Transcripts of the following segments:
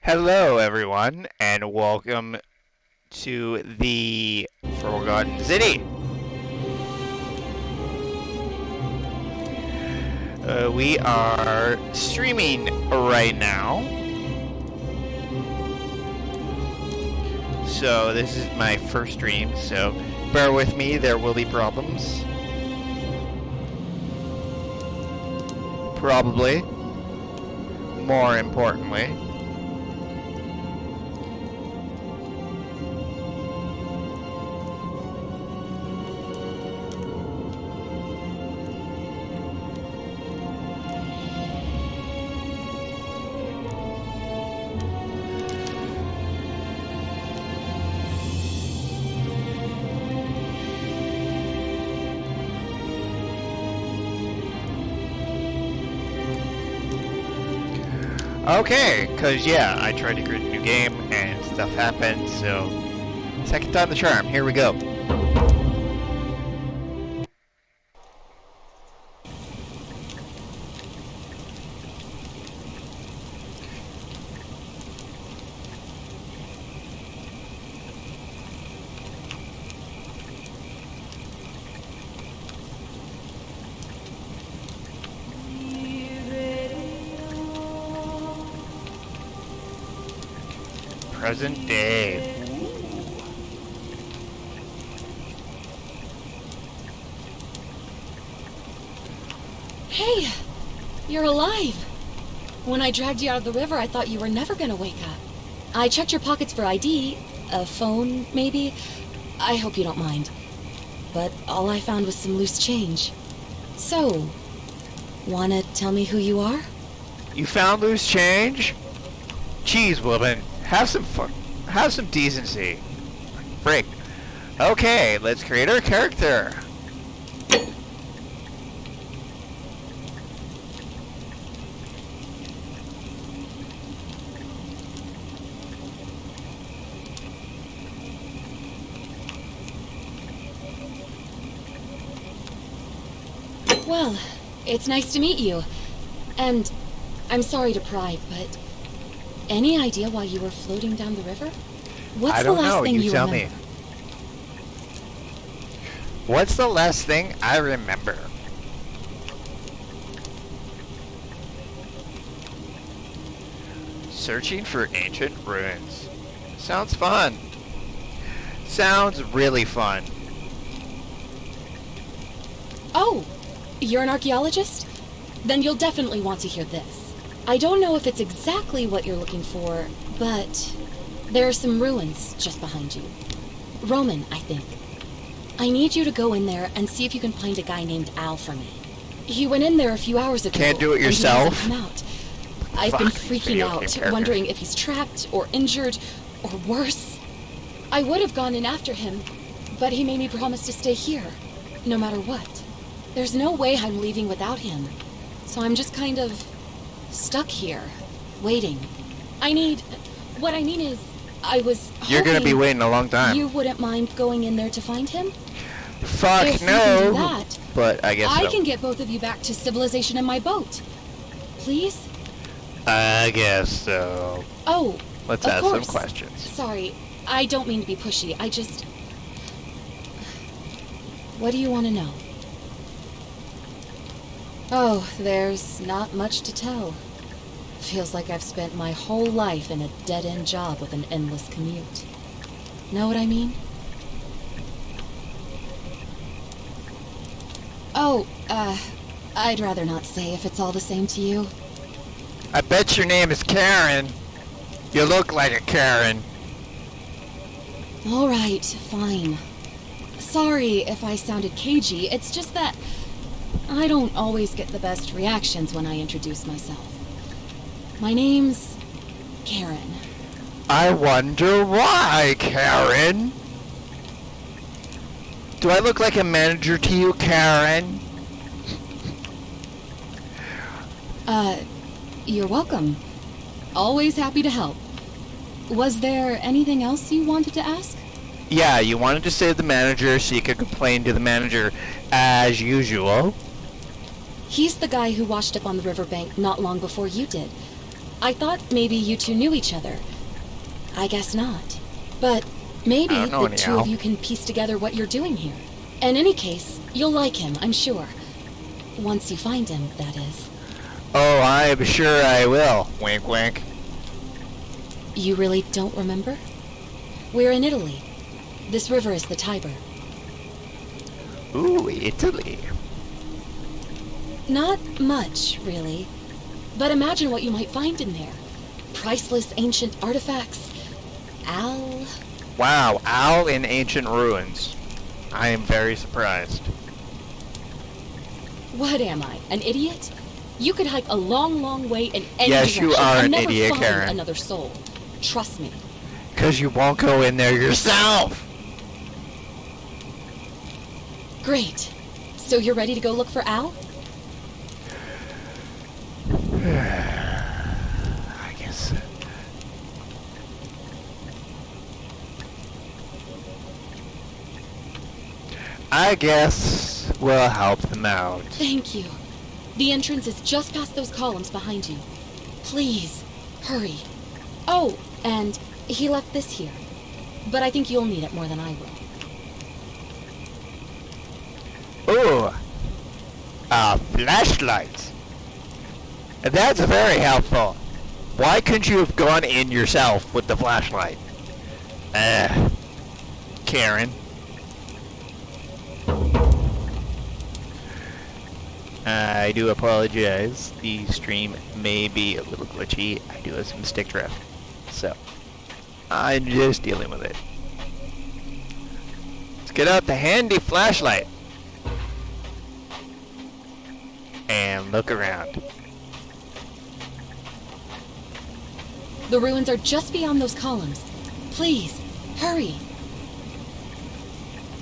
Hello, everyone, and welcome to the Forgotten City. We are streaming right now. So, this is my first stream, so bear with me, there will be problems. Probably. More importantly. Okay, cause yeah, I tried to create a new game and stuff happened, so second time the charm, here we go. Present day. Hey, you're alive. When I dragged you out of the river, I thought you were never gonna wake up. I checked your pockets for ID, a phone, maybe. I hope you don't mind. But all I found was some loose change. So, wanna tell me who you are? You found loose change? Jeez, woman, have some fun. Have some decency. Frick. Okay, let's create our character. Well, it's nice to meet you. And I'm sorry to pry, but any idea why you were floating down the river? What's I don't the last know, thing you tell me. remember? What's the last thing I remember? Searching for ancient ruins. Sounds fun. Sounds really fun. Oh, you're an archaeologist? Then you'll definitely want to hear this. I don't know if it's exactly what you're looking for, but there are some ruins just behind you. Roman, I think. I need you to go in there and see if you can find a guy named Al for me. He went in there a few hours ago. Can't do it and he yourself? hasn't come out. I've been Fuck, freaking video game out, character. wondering if he's trapped or injured or worse. I would have gone in after him, but he made me promise to stay here, no matter what. There's no way I'm leaving without him, so I'm just kind of stuck here, waiting. What I mean is, I was You're gonna be hoping waiting a long time. you wouldn't mind going in there to find him? Fuck If you can do no. that, But I guess I so. can get both of you back to civilization in my boat. Please? I guess so. Oh, Let's of ask course. some questions. Sorry, I don't mean to be pushy. I just... What do you want to know? Oh, there's not much to tell. Feels like I've spent my whole life in a dead-end job with an endless commute. Know what I mean? Oh, I'd rather not say if it's all the same to you. I bet your name is Karen. You look like a Karen. All right, fine. Sorry if I sounded cagey, it's just that I don't always get the best reactions when I introduce myself. My name's Karen. I wonder why, Karen. Do I look like a manager to you, Karen? You're welcome. Always happy to help. Was there anything else you wanted to ask? Yeah, you wanted to save the manager so you could complain to the manager as usual. He's the guy who washed up on the riverbank not long before you did. I thought maybe you two knew each other. I guess not. But maybe I don't know the any two Al. of you can piece together what you're doing here. In any case, you'll like him, I'm sure. Once you find him, that is. Oh, I'm sure I will. Wink, wink. You really don't remember? We're in Italy. This river is the Tiber. Ooh, Italy. Not much, really. But imagine what you might find in there. Priceless ancient artifacts. Al. Wow, Al in ancient ruins. I am very surprised. What am I, an idiot? You could hike a long, long way in any Yes, direction you are and an never idiot, find Karen. another soul. Trust me. Because you won't go in there yourself. Great. So you're ready to go look for Al? I guess. I guess we'll help them out. Thank you. The entrance is just past those columns behind you. Please, hurry. Oh, and he left this here. But I think you'll need it more than I will. Ooh, a flashlight. That's very helpful. Why couldn't you have gone in yourself with the flashlight? Karen. I do apologize. The stream may be a little glitchy. I do have some stick drift. So, I'm just dealing with it. Let's get out the handy flashlight. And look around. The ruins are just beyond those columns. Please, hurry.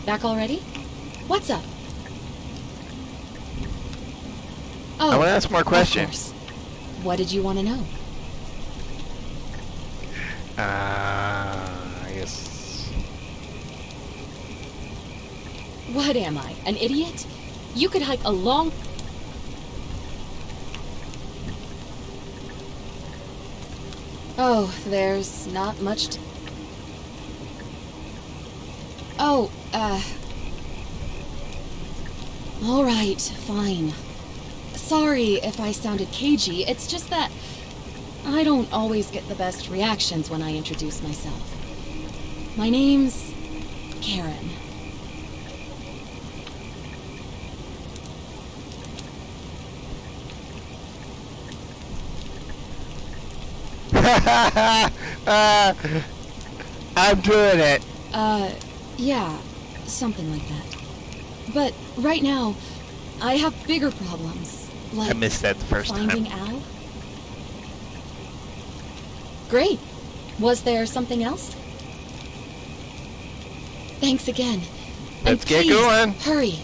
Back already? What's up? Oh, I want to ask more questions. Of course. What did you want to know? I guess. What am I, an idiot? You could hike a long... Oh, there's not much to... Oh, all right, fine. Sorry if I sounded cagey, it's just that I don't always get the best reactions when I introduce myself. My name's Karen. I'm doing it. Yeah, something like that. But right now, I have bigger problems, like I missed that the first finding time. Al. Great. Was there something else? Thanks again. And Let's get please, going. Hurry.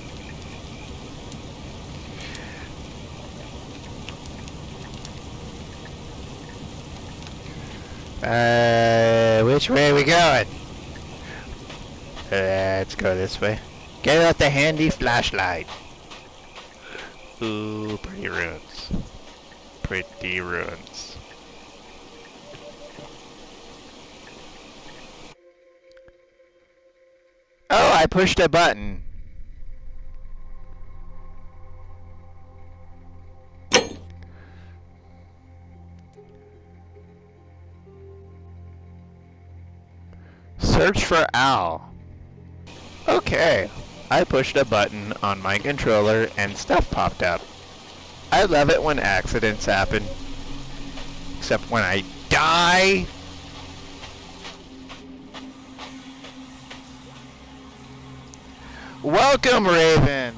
Which way are we going? Let's go this way. Get out the handy flashlight. Ooh, pretty ruins. Pretty ruins. Oh, I pushed a button. Search for Al. Okay. I pushed a button on my controller and stuff popped up. I love it when accidents happen. Except when I die. Welcome, Raven.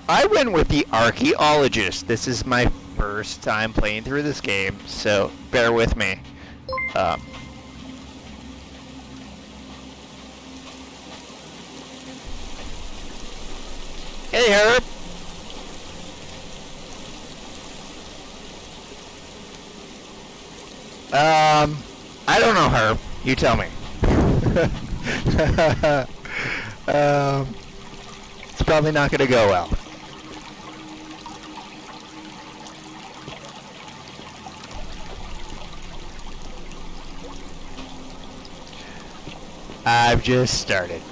I went with the archaeologist. This is my first time playing through this game, so bear with me. Hey, Herb. I don't know, Herb. You tell me. It's probably not gonna go well. I've just started.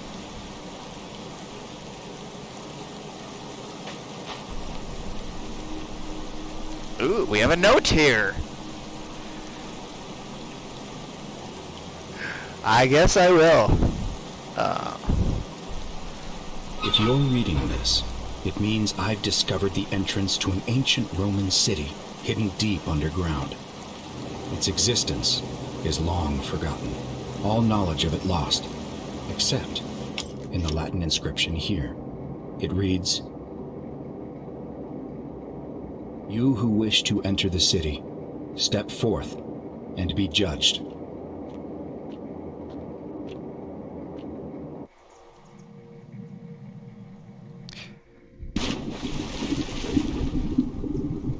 Ooh, we have a note here. I guess I will. If you're reading this, it means I've discovered the entrance to an ancient Roman city hidden deep underground. Its existence is long forgotten, all knowledge of it lost, except in the Latin inscription here. It reads, "You who wish to enter the city, step forth and be judged."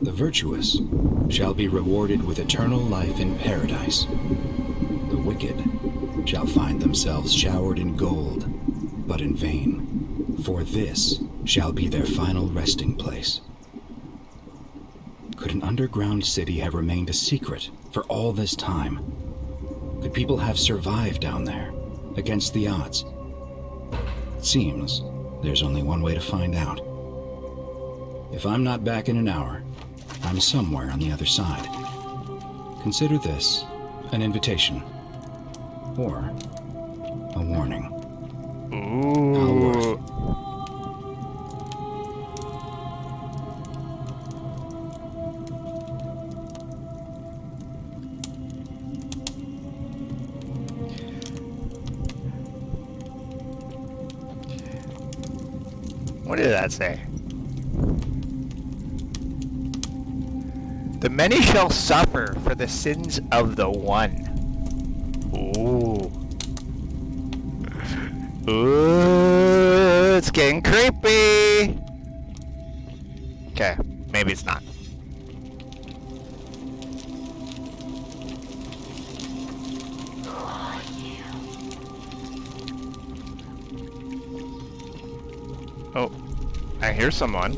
The virtuous shall be rewarded with eternal life in paradise. The wicked shall find themselves showered in gold, but in vain, for this shall be their final resting place. Could an underground city have remained a secret for all this time? Could people have survived down there, against the odds? It seems there's only one way to find out. If I'm not back in an hour, I'm somewhere on the other side. Consider this an invitation, or a warning. Ooh. What did that say? The many shall suffer for the sins of the one. Ooh. Ooh, it's getting creepy. Okay, maybe it's not. Oh, I hear someone.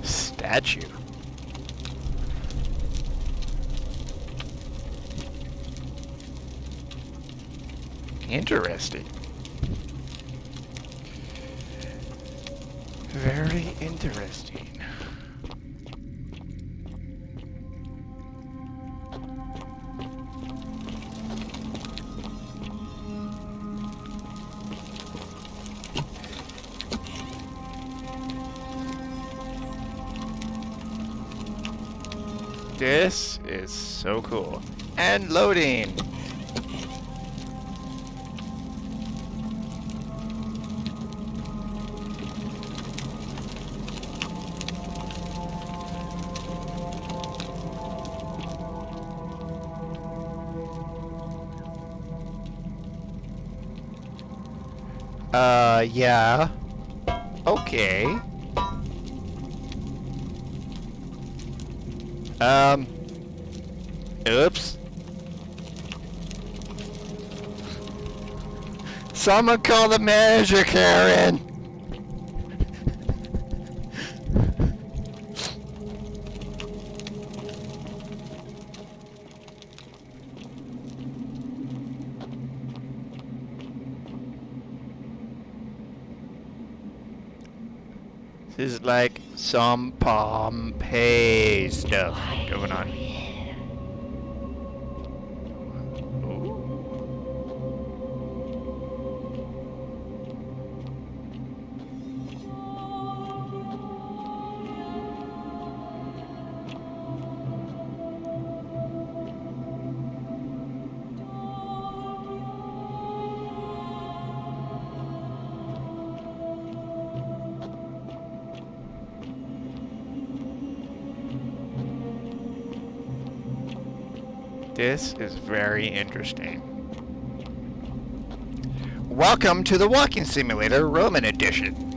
Statue. Interesting. Very interesting. This is so cool. And loading. Yeah. Okay. Oops. Someone call the manager, Karen! This is like some Pompeii stuff going on. This is very interesting. Welcome to the Walking Simulator Roman Edition.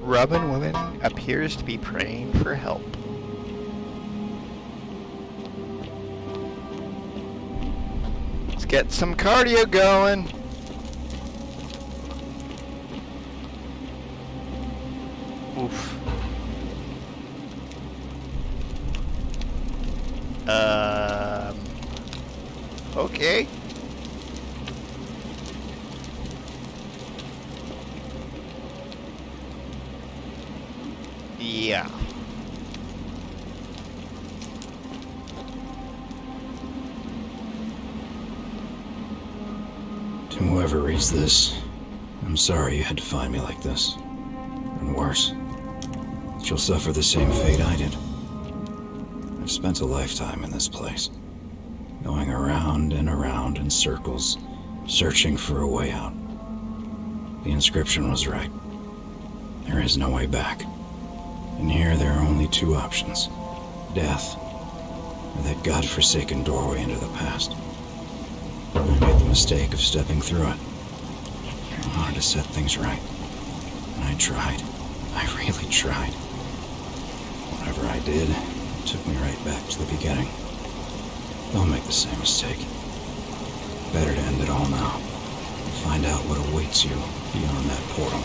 Roman woman appears to be praying for help. Let's get some cardio going. Oof. Okay. Yeah. To whoever reads this, I'm sorry you had to find me like this. And worse, that you'll suffer the same fate I did. I've spent a lifetime in this place, going around and around in circles, searching for a way out. The inscription was right. There is no way back. And here there are only two options. Death, or that godforsaken doorway into the past. I made the mistake of stepping through it. I wanted to set things right. And I tried. I really tried. Whatever I did, it took me right back to the beginning. Don't make the same mistake. Better to end it all now. And find out what awaits you beyond that portal.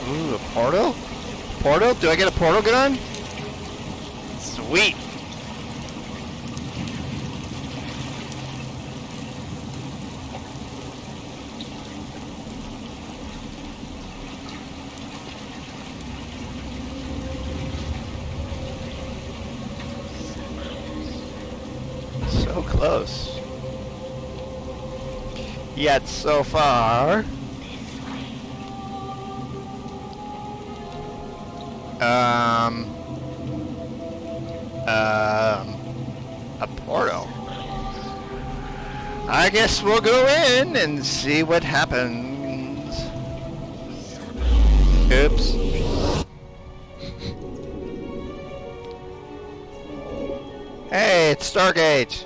Ooh, a portal? Portal? Do I get a portal gun? Sweet. So close. Yet so far. A portal. I guess we'll go in and see what happens. Oops. Hey, it's Stargate.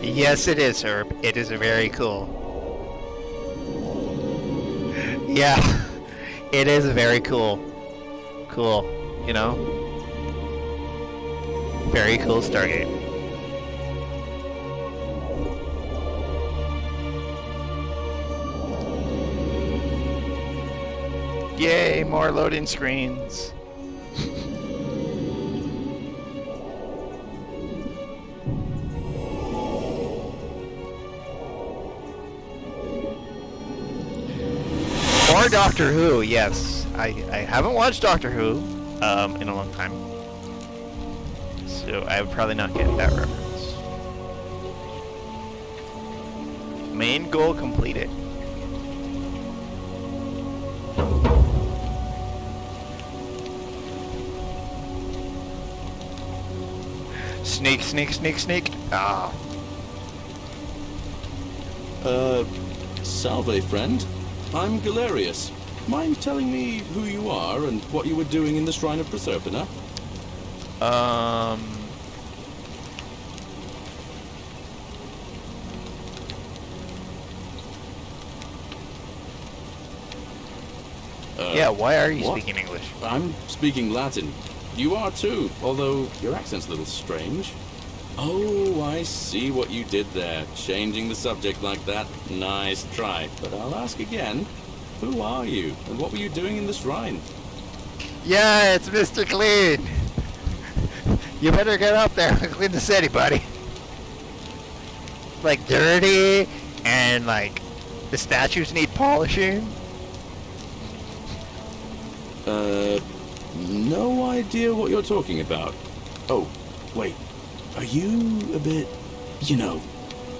Yes, it is, Herb. It is very cool. Yeah, it is very cool. Cool, you know? Very cool Stargate. Yay, more loading screens. Or Doctor Who, yes. I haven't watched Doctor Who in a long time. So I would probably not get that reference. Main goal completed. Sneak, sneak, sneak, sneak. Ah. Salve, friend. I'm Galerius. Mind telling me who you are and what you were doing in the Shrine of Proserpina? Yeah, why are you what? speaking English? I'm speaking Latin. You are too, although your accent's a little strange. Oh, I see what you did there. Changing the subject like that. Nice try. But I'll ask again. Who are you, and what were you doing in the shrine? Yeah, it's Mr. Clean. You better get up there and clean the city, buddy. Like dirty, and like the statues need polishing. No idea what you're talking about. Oh, wait. Are you a bit,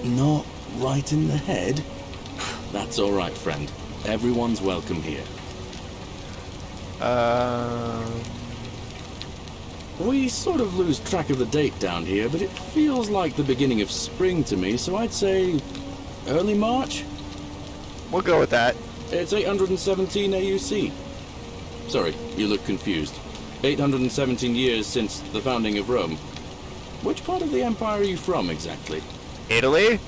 not right in the head? That's all right, friend. Everyone's welcome here. We sort of lose track of the date down here, but it feels like the beginning of spring to me, so I'd say early March? We'll go with that. It's 817 AUC. Sorry, you look confused. 817 years since the founding of Rome. Which part of the Empire are you from, exactly? Italy?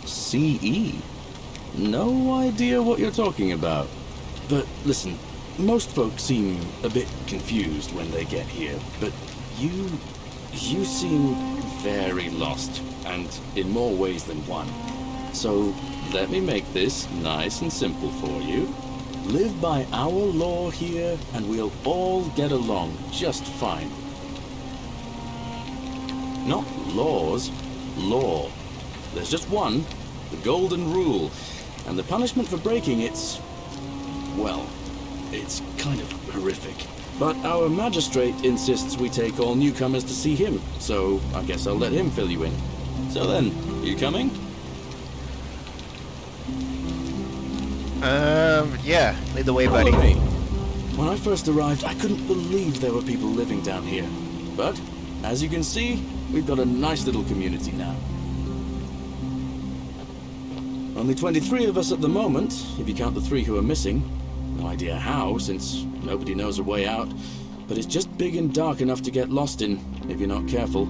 CE? No idea what you're talking about. But listen, most folks seem a bit confused when they get here, but you seem very lost, and in more ways than one. So let me make this nice and simple for you. Live by our law here, and we'll all get along just fine. Not laws, law. There's just one, the golden rule, and the punishment for breaking it's kind of horrific. But our magistrate insists we take all newcomers to see him, so I guess I'll let him fill you in. So then, you coming? Yeah. Lead the way, buddy. Follow me. When I first arrived, I couldn't believe there were people living down here. But, as you can see, we've got a nice little community now. Only 23 of us at the moment, if you count the 3 who are missing. No idea how, since nobody knows a way out. But it's just big and dark enough to get lost in, if you're not careful.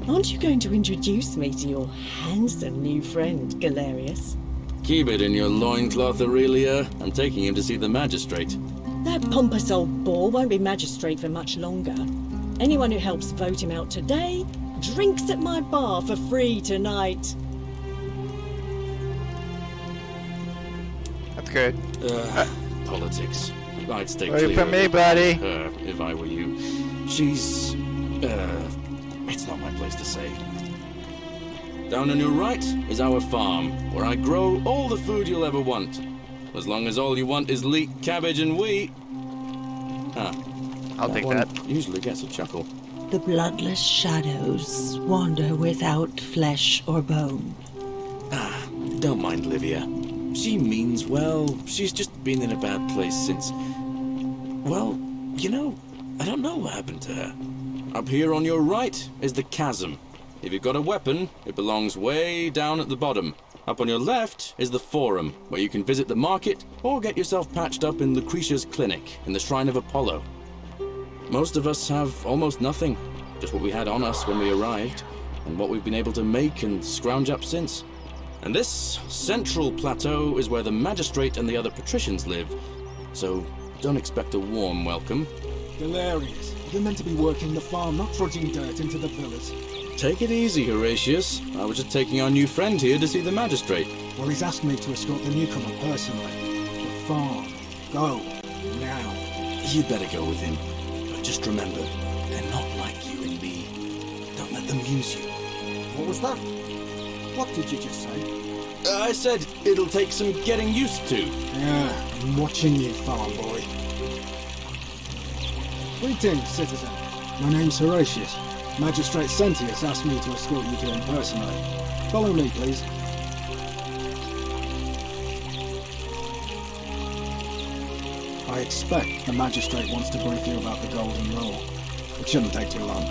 Aren't you going to introduce me to your handsome new friend, Galerius? Keep it in your loincloth, Aurelia. I'm taking him to see the magistrate. That pompous old bore won't be magistrate for much longer. Anyone who helps vote him out today drinks at my bar for free tonight. That's good. Politics. I'd stay Wait clear for me, buddy. of her if I were you. She's... it's not my place to say. Down on your right is our farm, where I grow all the food you'll ever want. As long as all you want is leek, cabbage, and wheat. Huh. I'll take one that. Usually gets a chuckle. The bloodless shadows wander without flesh or bone. Don't mind Livia. She means well. She's just been in a bad place since... Well, I don't know what happened to her. Up here on your right is the chasm. If you've got a weapon, it belongs way down at the bottom. Up on your left is the Forum, where you can visit the market or get yourself patched up in Lucretia's clinic in the Shrine of Apollo. Most of us have almost nothing, just what we had on us when we arrived, and what we've been able to make and scrounge up since. And this central plateau is where the magistrate and the other patricians live, so don't expect a warm welcome. Galerius, you're meant to be working the farm, not trudging dirt into the pillars. Take it easy, Horatius. I was just taking our new friend here to see the magistrate. Well, he's asked me to escort the newcomer personally. The farm. Go. Now. You'd better go with him. But just remember, they're not like you and me. Don't let them use you. What was that? What did you just say? I said it'll take some getting used to. Yeah, I'm watching you, farm boy. Greetings, citizen. My name's Horatius. Magistrate Sentius asked me to escort you to him personally. Follow me, please. I expect the magistrate wants to brief you about the Golden Rule. It shouldn't take too long.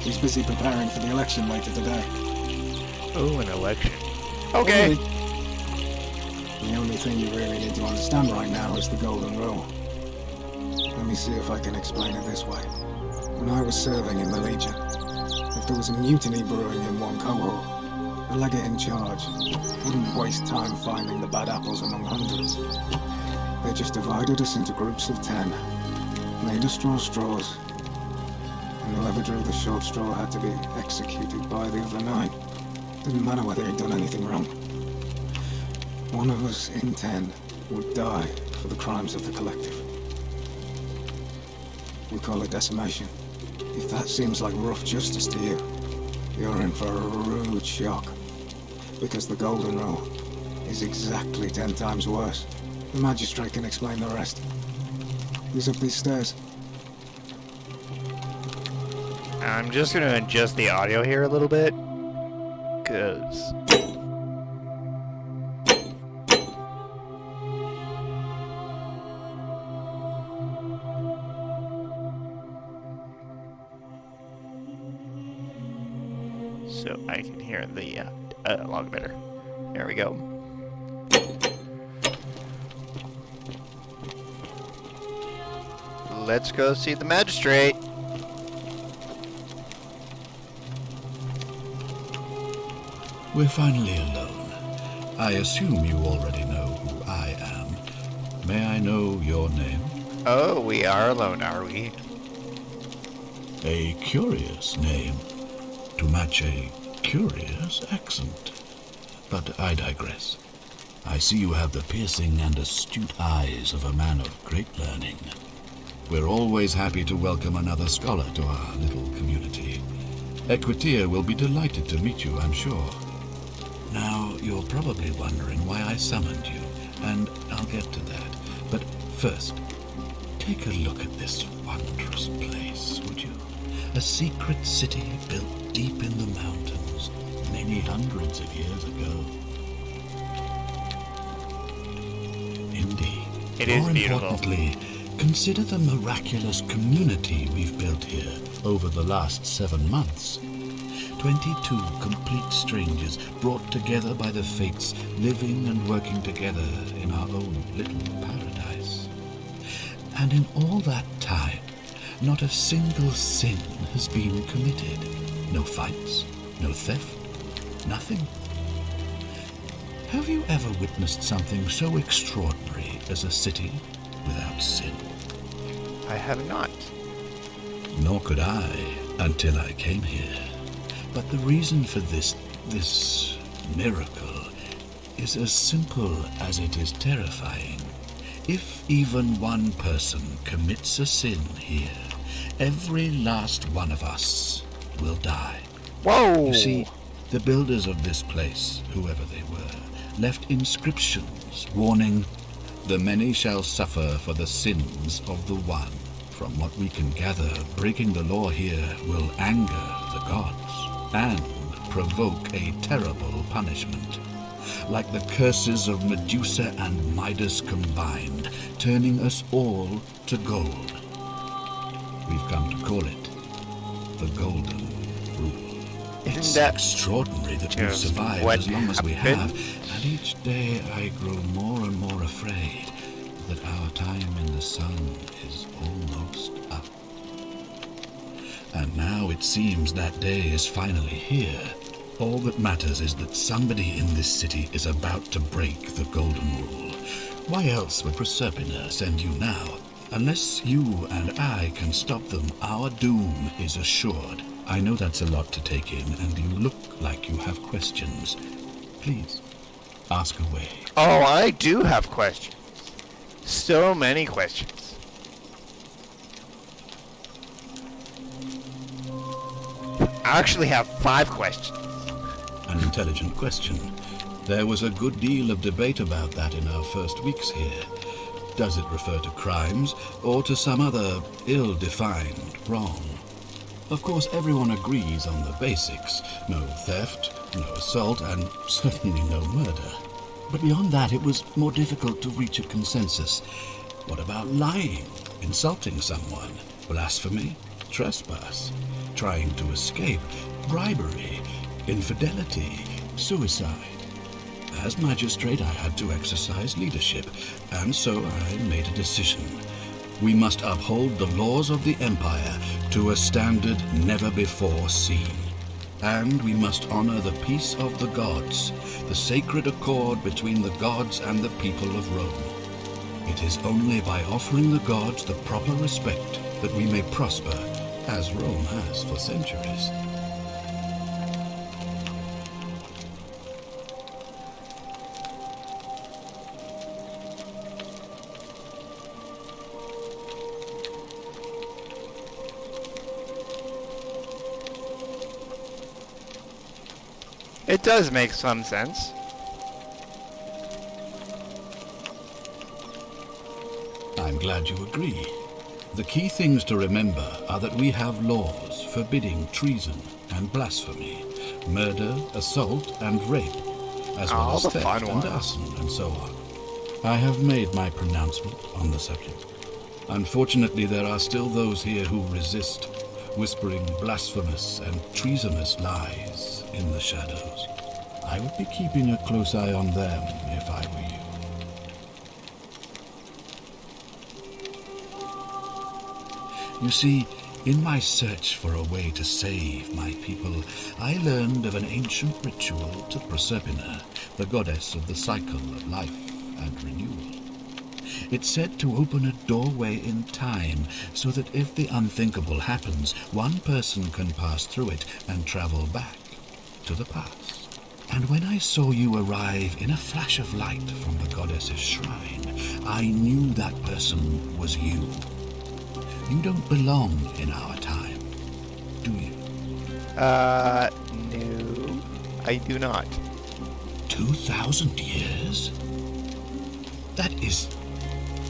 He's busy preparing for the election later today. Ooh, an election. Okay. The only thing you really need to understand right now is the Golden Rule. Let me see if I can explain it this way. When I was serving in the Legion, if there was a mutiny brewing in one cohort, the legate in charge wouldn't waste time finding the bad apples among hundreds. They just divided us into groups of 10, made us draw straws, and whoever whoever drew the short straw had to be executed by the other 9. Didn't matter whether he'd done anything wrong. One of us in 10 would die for the crimes of the collective. We call it decimation. If that seems like rough justice to you, you're in for a rude shock. Because the Golden Rule is exactly 10 times worse. The magistrate can explain the rest. He's up these stairs. I'm just gonna adjust the audio here a little bit, cause so I can hear the dialogue better. There we go. Let's go see the magistrate. We're finally alone. I assume you already know who I am. May I know your name? Oh, we are alone, are we? A curious name, to match a curious accent. But I digress. I see you have the piercing and astute eyes of a man of great learning. We're always happy to welcome another scholar to our little community. Equitia will be delighted to meet you, I'm sure. Now, you're probably wondering why I summoned you, and I'll get to that. But first, take a look at this wondrous place, would you? A secret city built deep in the mountains, many hundreds of years ago. Indeed. It is More beautiful. importantly, consider the miraculous community we've built here over the last 7 months. 22 complete strangers brought together by the fates, living and working together in our own little paradise. And in all that time, not a single sin has been committed. No fights, no theft, nothing. Have you ever witnessed something so extraordinary as a city without sin? I have not. Nor could I until I came here. But the reason for this miracle is as simple as it is terrifying. If even one person commits a sin here, every last one of us will die. Whoa! You see, the builders of this place, whoever they were, left inscriptions warning, "The many shall suffer for the sins of the one." From what we can gather, breaking the law here will anger the gods and provoke a terrible punishment. Like the curses of Medusa and Midas combined, turning us all to gold. We've come to call it the Golden Rule. It's that extraordinary that we've just survived what as long as we happened? have, and each day I grow more and more afraid that our time in the sun is almost up. And now it seems that day is finally here. All that matters is that somebody in this city is about to break the Golden Rule. Why else would Proserpina send you now? Unless you and I can stop them, our doom is assured. I know that's a lot to take in, and you look like you have questions. Please, ask away. Oh, I do have questions. So many questions. I actually have 5 questions. An intelligent question. There was a good deal of debate about that in our first weeks here. Does it refer to crimes or to some other ill-defined wrong? Of course, everyone agrees on the basics. No theft, no assault, and certainly no murder. But beyond that, it was more difficult to reach a consensus. What about lying, insulting someone, blasphemy, trespass, trying to escape, bribery, infidelity, suicide? As magistrate, I had to exercise leadership, and so I made a decision. We must uphold the laws of the Empire to a standard never before seen. And we must honor the peace of the gods, the sacred accord between the gods and the people of Rome. It is only by offering the gods the proper respect that we may prosper as Rome has for centuries. It does make some sense. I'm glad you agree. The key things to remember are that we have laws forbidding treason and blasphemy, murder, assault, and rape, as well as the theft fun and ones. arson and so on. I have made my pronouncement on the subject. Unfortunately, there are still those here who resist, whispering blasphemous and treasonous lies in the shadows. I would be keeping a close eye on them if I were you. You see, in my search for a way to save my people, I learned of an ancient ritual to Proserpina, the goddess of the cycle of life and renewal. It's said to open a doorway in time, so that if the unthinkable happens, one person can pass through it and travel back to the past. And when I saw you arrive in a flash of light from the goddess's shrine, I knew that person was you. You don't belong in our time, do you? No, I do not. 2,000 years? That is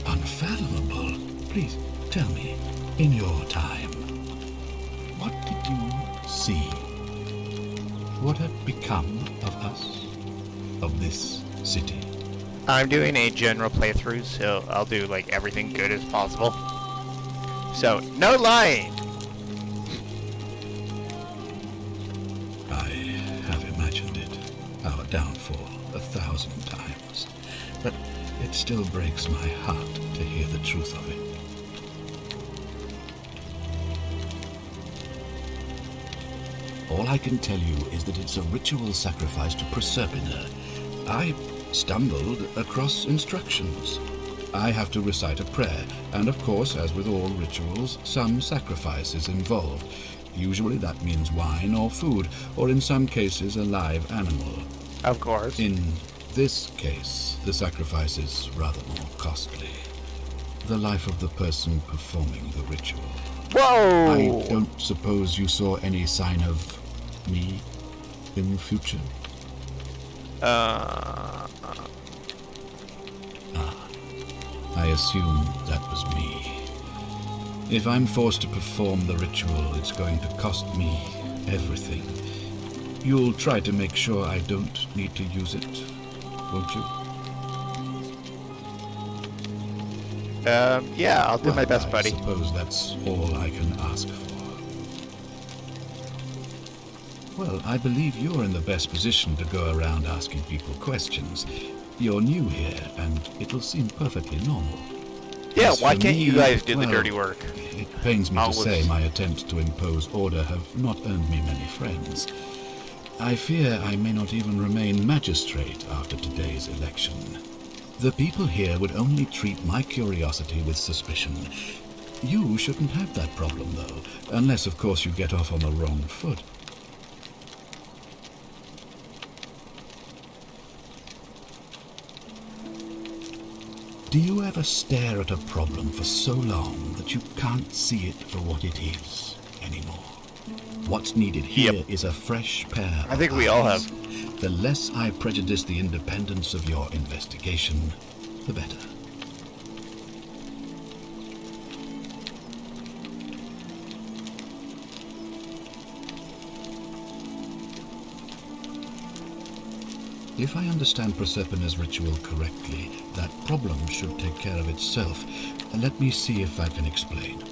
unfathomable. Please, tell me, in your time, what did you see? What had become of us? Of this city? I'm doing a general playthrough, so I'll do like everything good as possible. So, no lying! I have imagined it, our downfall, 1,000 times. But it still breaks my heart to hear the truth of it. All I can tell you is that it's a ritual sacrifice to Proserpina. I stumbled across instructions. I have to recite a prayer, and of course, as with all rituals, some sacrifice is involved. Usually that means wine or food, or in some cases a live animal. Of course. In this case, the sacrifice is rather more costly. The life of the person performing the ritual. Whoa! I don't suppose you saw any sign of me in the future? I assume that was me. If I'm forced to perform the ritual, it's going to cost me everything. You'll try to make sure I don't need to use it, won't you? Yeah, I'll do my best, I buddy. suppose that's all I can ask for. Well, I believe you're in the best position to go around asking people questions. You're new here, and it'll seem perfectly normal. Yeah, As why for can't me, you guys do the well, dirty work? It pains me to Always. say my attempts to impose order have not earned me many friends. I fear I may not even remain magistrate after today's election. The people here would only treat my curiosity with suspicion. You shouldn't have that problem, though, unless, of course, you get off on the wrong foot. Do you ever stare at a problem for so long that you can't see it for what it is anymore? What's needed here is a fresh pair I think of we all eyes. have. The less I prejudice the independence of your investigation, the better. If I understand Proserpina's ritual correctly, that problem should take care of itself. Let me see if I can explain.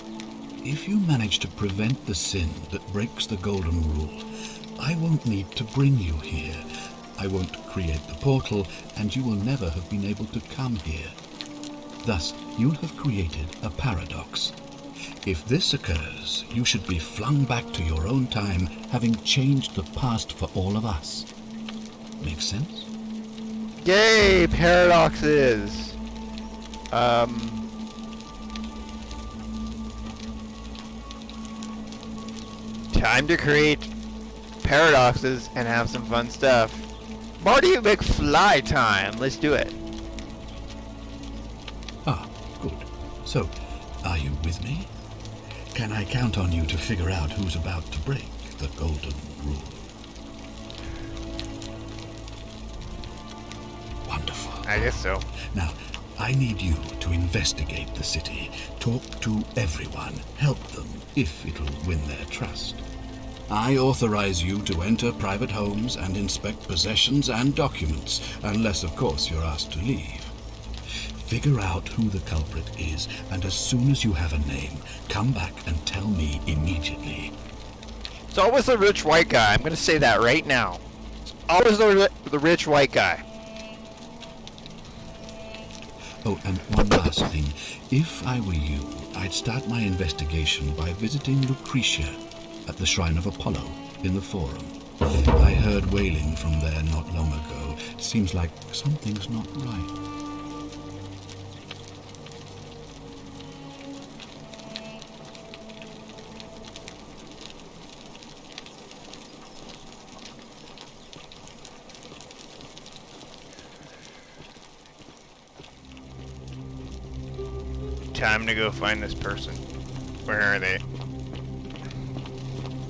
If you manage to prevent the sin that breaks the Golden Rule, I won't need to bring you here. I won't create the portal, and you will never have been able to come here. Thus, you'll have created a paradox. If this occurs, you should be flung back to your own time, having changed the past for all of us. Make sense? Yay, paradoxes! Time to create paradoxes and have some fun stuff. Marty McFly time. Let's do it. Ah, good. So, are you with me? Can I count on you to figure out who's about to break the golden rule? Wonderful. I guess so. Now, I need you to investigate the city, talk to everyone, help them if it'll win their trust. I authorize you to enter private homes and inspect possessions and documents, unless, of course, you're asked to leave. Figure out who the culprit is, and as soon as you have a name, come back and tell me immediately. It's always the rich white guy. I'm going to say that right now. It's always the rich white guy. Oh, and one last thing. If I were you, I'd start my investigation by visiting Lucretia at the Shrine of Apollo in the Forum. I heard wailing from there not long ago. Seems like something's not right. Time to go find this person. Where are they?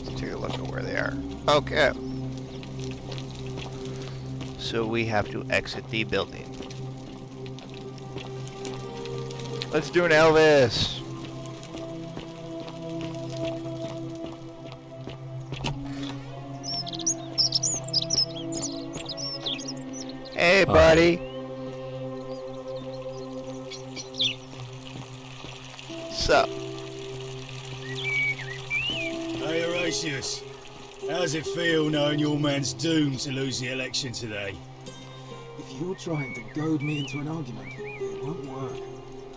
Let's take a look at where they are. Okay. So we have to exit the building. Let's do an Elvis. Hey, buddy. Up. Hey, Horatius. How's it feel knowing your man's doomed to lose the election today? If you're trying to goad me into an argument, it won't work.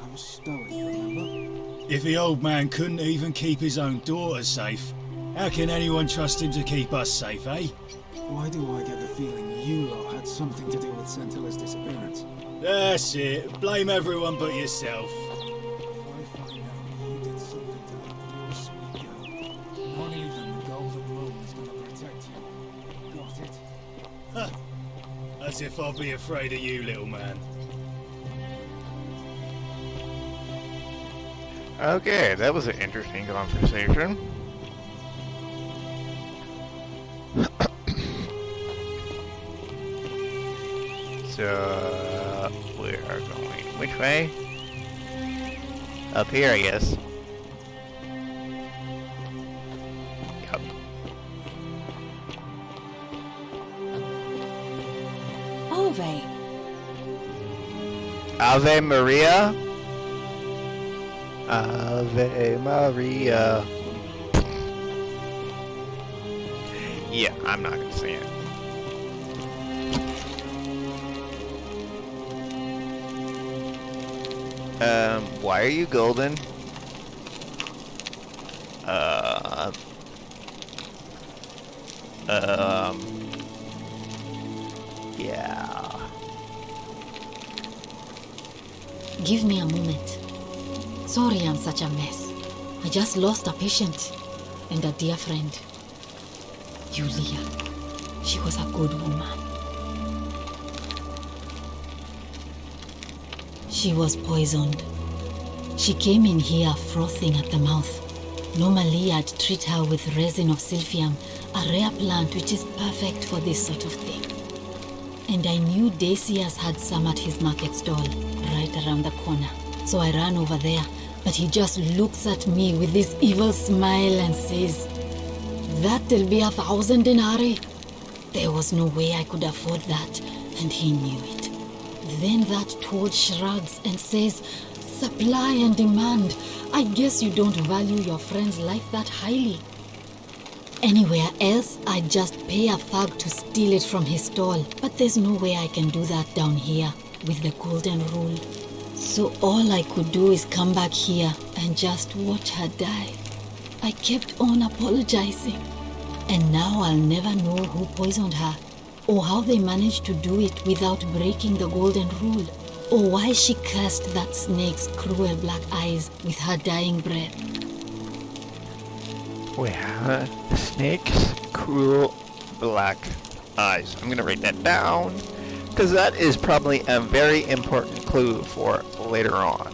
I'm stoic, remember? If the old man couldn't even keep his own daughter safe, how can anyone trust him to keep us safe, eh? Why do I get the feeling you lot had something to do with Centilla's disappearance? That's it. Blame everyone but yourself. As if I'll be afraid of you, little man. Okay, that was an interesting conversation. So, we are going which way? Up here, I guess. Yep. Ave. Ave Maria? Ave Maria. Yeah, I'm not gonna sing it. Why are you golden? Yeah. Give me a moment. Sorry I'm such a mess. I just lost a patient and a dear friend. Yulia. She was a good woman. She was poisoned. She came in here frothing at the mouth. Normally I'd treat her with resin of silphium, a rare plant which is perfect for this sort of thing. And I knew Decius had some at his market stall, right around the corner. So I ran over there, but he just looks at me with this evil smile and says, "That'll be 1,000 denarii." There was no way I could afford that, and he knew it. Then that toad shrugs and says, "Supply and demand. I guess you don't value your friend's life that highly." Anywhere else, I'd just pay a thug to steal it from his stall. But there's no way I can do that down here with the golden rule. So all I could do is come back here and just watch her die. I kept on apologizing. And now I'll never know who poisoned her, or how they managed to do it without breaking the golden rule, or why she cursed that snake's cruel black eyes with her dying breath. We have the snake's cruel black eyes. I'm gonna write that down, because that is probably a very important clue for later on.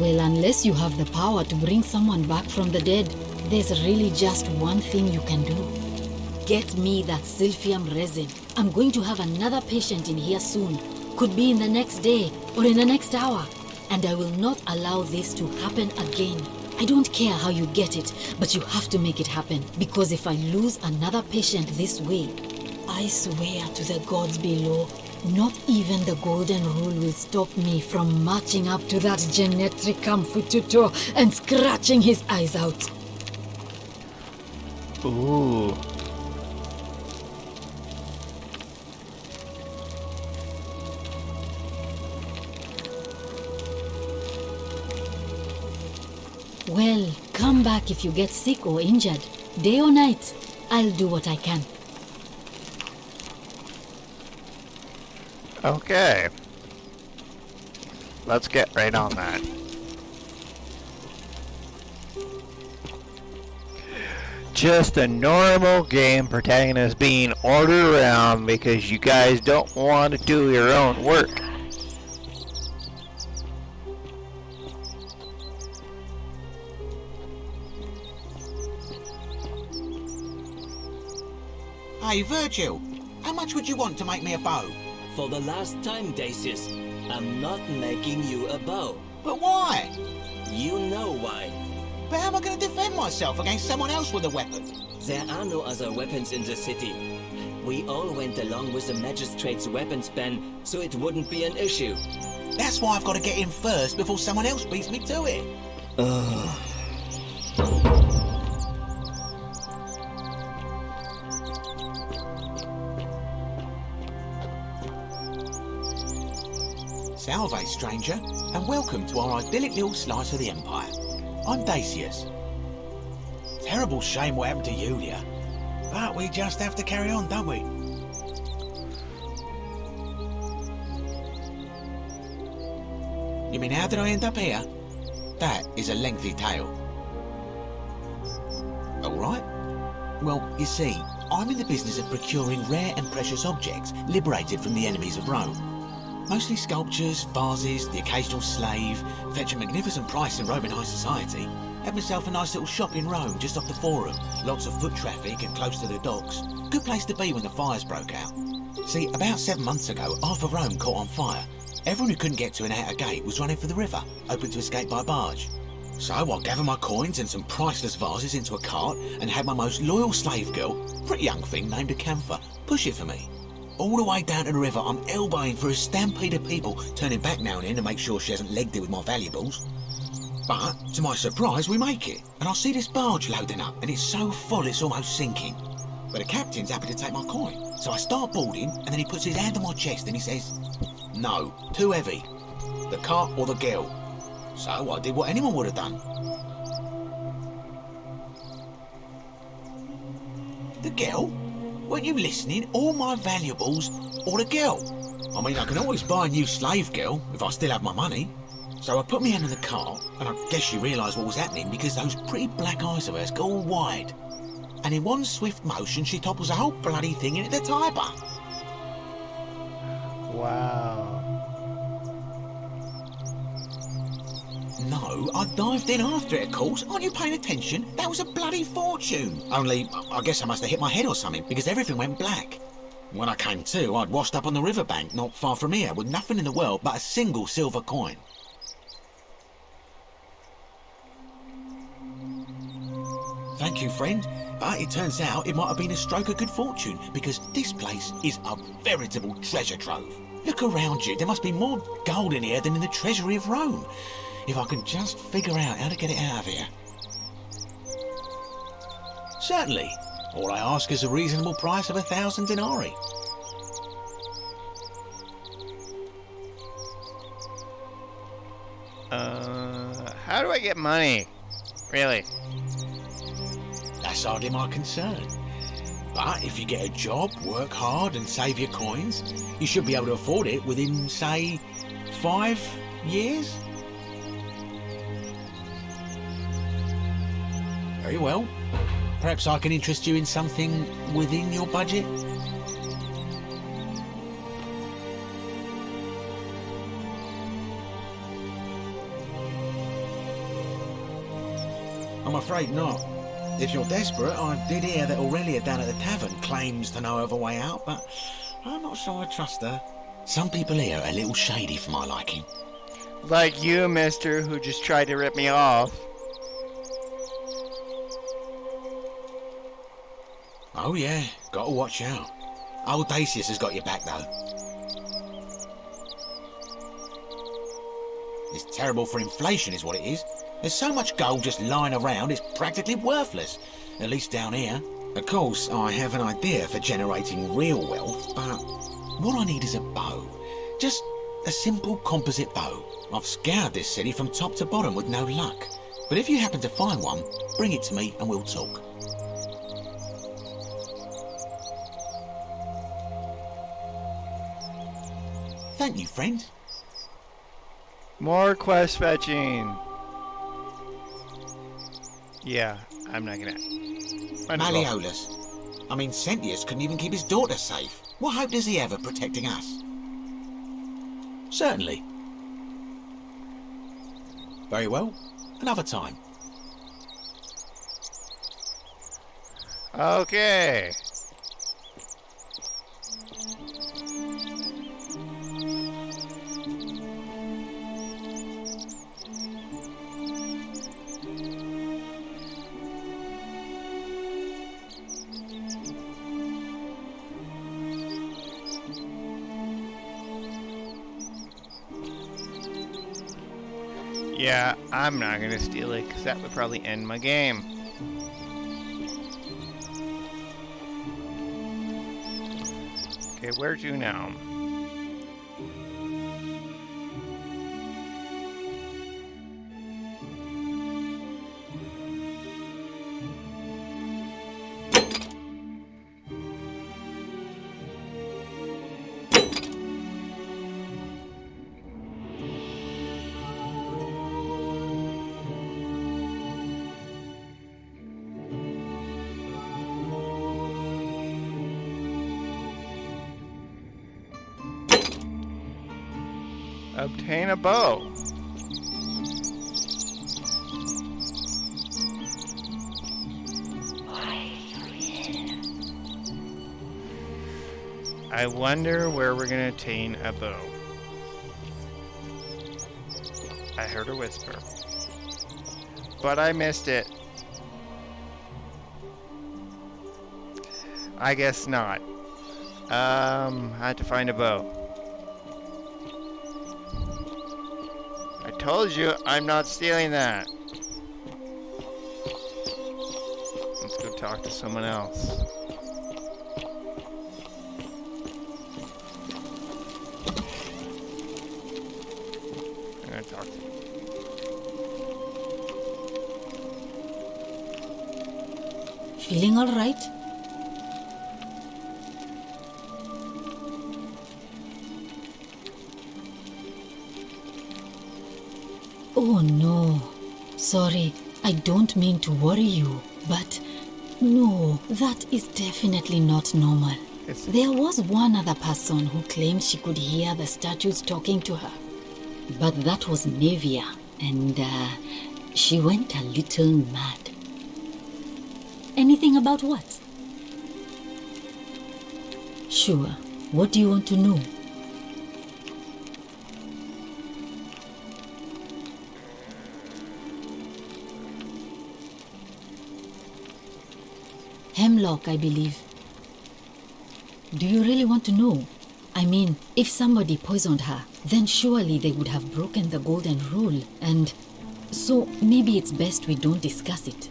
Well, unless you have the power to bring someone back from the dead, there's really just one thing you can do. Get me that silphium resin. I'm going to have another patient in here soon. Could be in the next day or in the next hour. And I will not allow this to happen again. I don't care how you get it, but you have to make it happen. Because if I lose another patient this way, I swear to the gods below, not even the golden rule will stop me from marching up to that Genetricum Fututo and scratching his eyes out. Ooh. Well, come back if you get sick or injured. Day or night, I'll do what I can. Okay. Let's get right on that. Just a normal game protagonist being ordered around because you guys don't want to do your own work. Hey, Virgil, how much would you want to make me a bow? For the last time, Dacius, I'm not making you a bow. But why? You know why. But how am I going to defend myself against someone else with a weapon? There are no other weapons in the city. We all went along with the magistrate's weapons ban, so it wouldn't be an issue. That's why I've got to get in first before someone else beats me to it. Salve, stranger, and welcome to our idyllic little slice of the Empire. I'm Dacius. Terrible shame what happened to Yulia, but we just have to carry on, don't we? You mean, how did I end up here? That is a lengthy tale. Alright. Well, you see, I'm in the business of procuring rare and precious objects liberated from the enemies of Rome. Mostly sculptures, vases, the occasional slave, fetch a magnificent price in Roman high society. Had myself a nice little shop in Rome just off the Forum. Lots of foot traffic and close to the docks. Good place to be when the fires broke out. See, about 7 months ago, half of Rome caught on fire. Everyone who couldn't get to an outer gate was running for the river, open to escape by barge. So I gathered my coins and some priceless vases into a cart and had my most loyal slave girl, pretty young thing named Acantha, push it for me. All the way down to the river, I'm elbowing for a stampede of people, turning back now and then to make sure she hasn't legged it with my valuables. But, to my surprise, we make it, and I see this barge loading up, and it's so full it's almost sinking. But the captain's happy to take my coin, so I start boarding, and then he puts his hand on my chest and he says, "No, too heavy. The cart or the girl." So I did what anyone would have done. The girl? Weren't you listening? All my valuables or the girl? I mean, I can always buy a new slave girl if I still have my money. So I put my hand on the cart, and I guess she realised what was happening because those pretty black eyes of hers go all wide. And in one swift motion, she topples the whole bloody thing into the Tiber. Wow. No, I dived in after it, of course. Aren't you paying attention? That was a bloody fortune. Only, I guess I must have hit my head or something, because everything went black. When I came to, I'd washed up on the riverbank not far from here, with nothing in the world but a single silver coin. Thank you, friend. But it turns out it might have been a stroke of good fortune, because this place is a veritable treasure trove. Look around you. There must be more gold in here than in the treasury of Rome. If I can just figure out how to get it out of here. Certainly. All I ask is a reasonable price of 1,000 denarii. How do I get money? Really? That's hardly my concern. But if you get a job, work hard and save your coins, you should be able to afford it within, say, 5 years? Very well. Perhaps I can interest you in something within your budget? I'm afraid not. If you're desperate, I did hear that Aurelia down at the tavern claims to know of a way out, but I'm not sure I trust her. Some people here are a little shady for my liking. Like you, mister, who just tried to rip me off. Oh yeah, gotta watch out. Audacious has got your back though. It's terrible for inflation is what it is. There's so much gold just lying around, it's practically worthless. At least down here. Of course, I have an idea for generating real wealth, but what I need is a bow. Just a simple composite bow. I've scoured this city from top to bottom with no luck. But if you happen to find one, bring it to me and we'll talk. Thank you, friend. More quest fetching. Yeah, I'm not gonna. Malleolus. I mean, Sentius couldn't even keep his daughter safe. What hope does he have of protecting us? Certainly. Very well. Another time. Okay. Yeah, I'm not gonna steal it because that would probably end my game. Okay, where to now? Obtain a bow. I wonder where we're gonna obtain a bow. I heard a whisper, but I missed it. I guess not. I had to find a bow. I told you I'm not stealing that. Let's go talk to someone else. I'm gonna talk to you. Feeling all right? Oh no, sorry, I don't mean to worry you, but no, that is definitely not normal. There was one other person who claimed she could hear the statues talking to her, but that was Nevia, and she went a little mad. Anything about what? Sure, what do you want to know? Hemlock, I believe. Do you really want to know? I mean, if somebody poisoned her, then surely they would have broken the golden rule, and so maybe it's best we don't discuss it.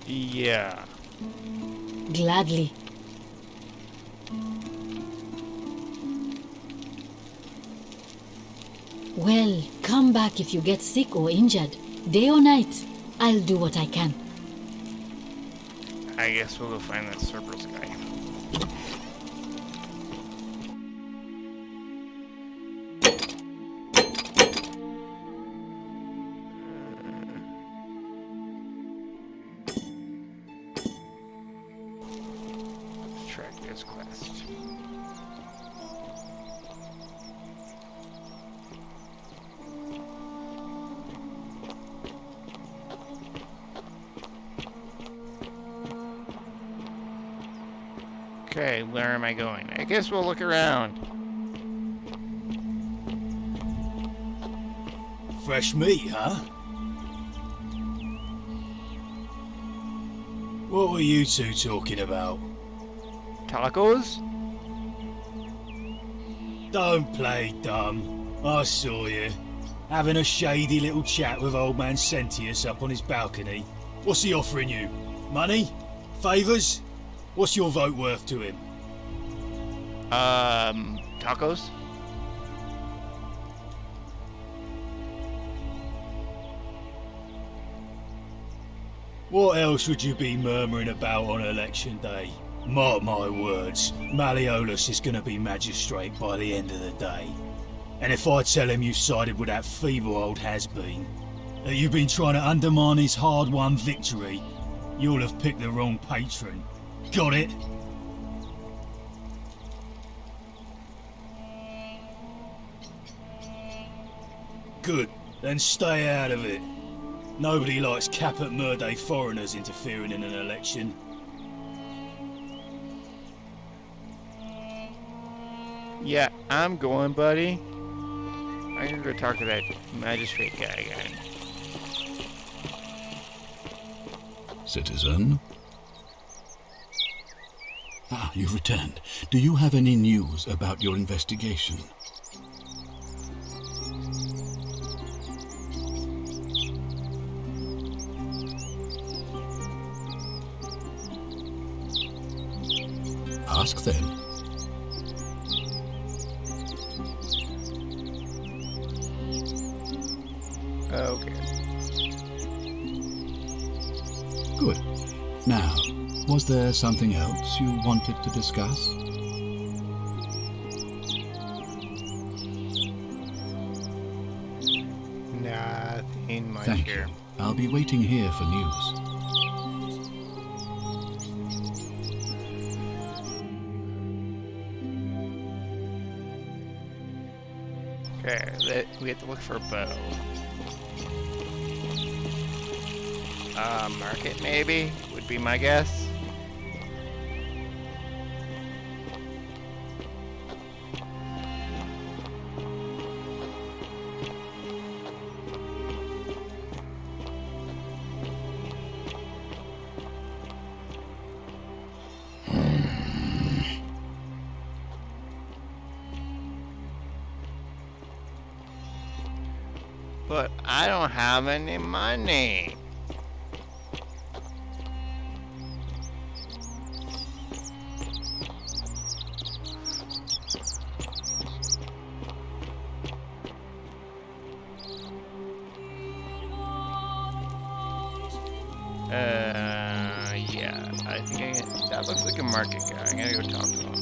Yeah. Gladly. Well, come back if you get sick or injured. Day or night, I'll do what I can. I guess we'll go find that Cerberus guy. Let's track this quest. Okay, where am I going? I guess we'll look around. Fresh meat, huh? What were you two talking about? Tacos? Don't play dumb. I saw you. Having a shady little chat with old man Sentius up on his balcony. What's he offering you? Money? Favours? What's your vote worth to him? Tacos? What else would you be murmuring about on election day? Mark my words, Malleolus is going to be magistrate by the end of the day. And if I tell him you sided with that feeble old has-been, that you've been trying to undermine his hard-won victory, you'll have picked the wrong patron. Got it? Good, then stay out of it. Nobody likes Caput Murday foreigners interfering in an election. Yeah, I'm going, buddy. I'm gonna go talk to that magistrate guy again. Citizen? Ah, you've returned. Do you have any news about your investigation? Ask then. Okay. Good. Now, was there something else you wanted to discuss? Nothing much Thank here. you. I'll be waiting here for news. Okay, we have to look for a bow. Market maybe would be my guess. But I don't have any money. Yeah, I think that looks like a market guy. I'm gonna go talk to him.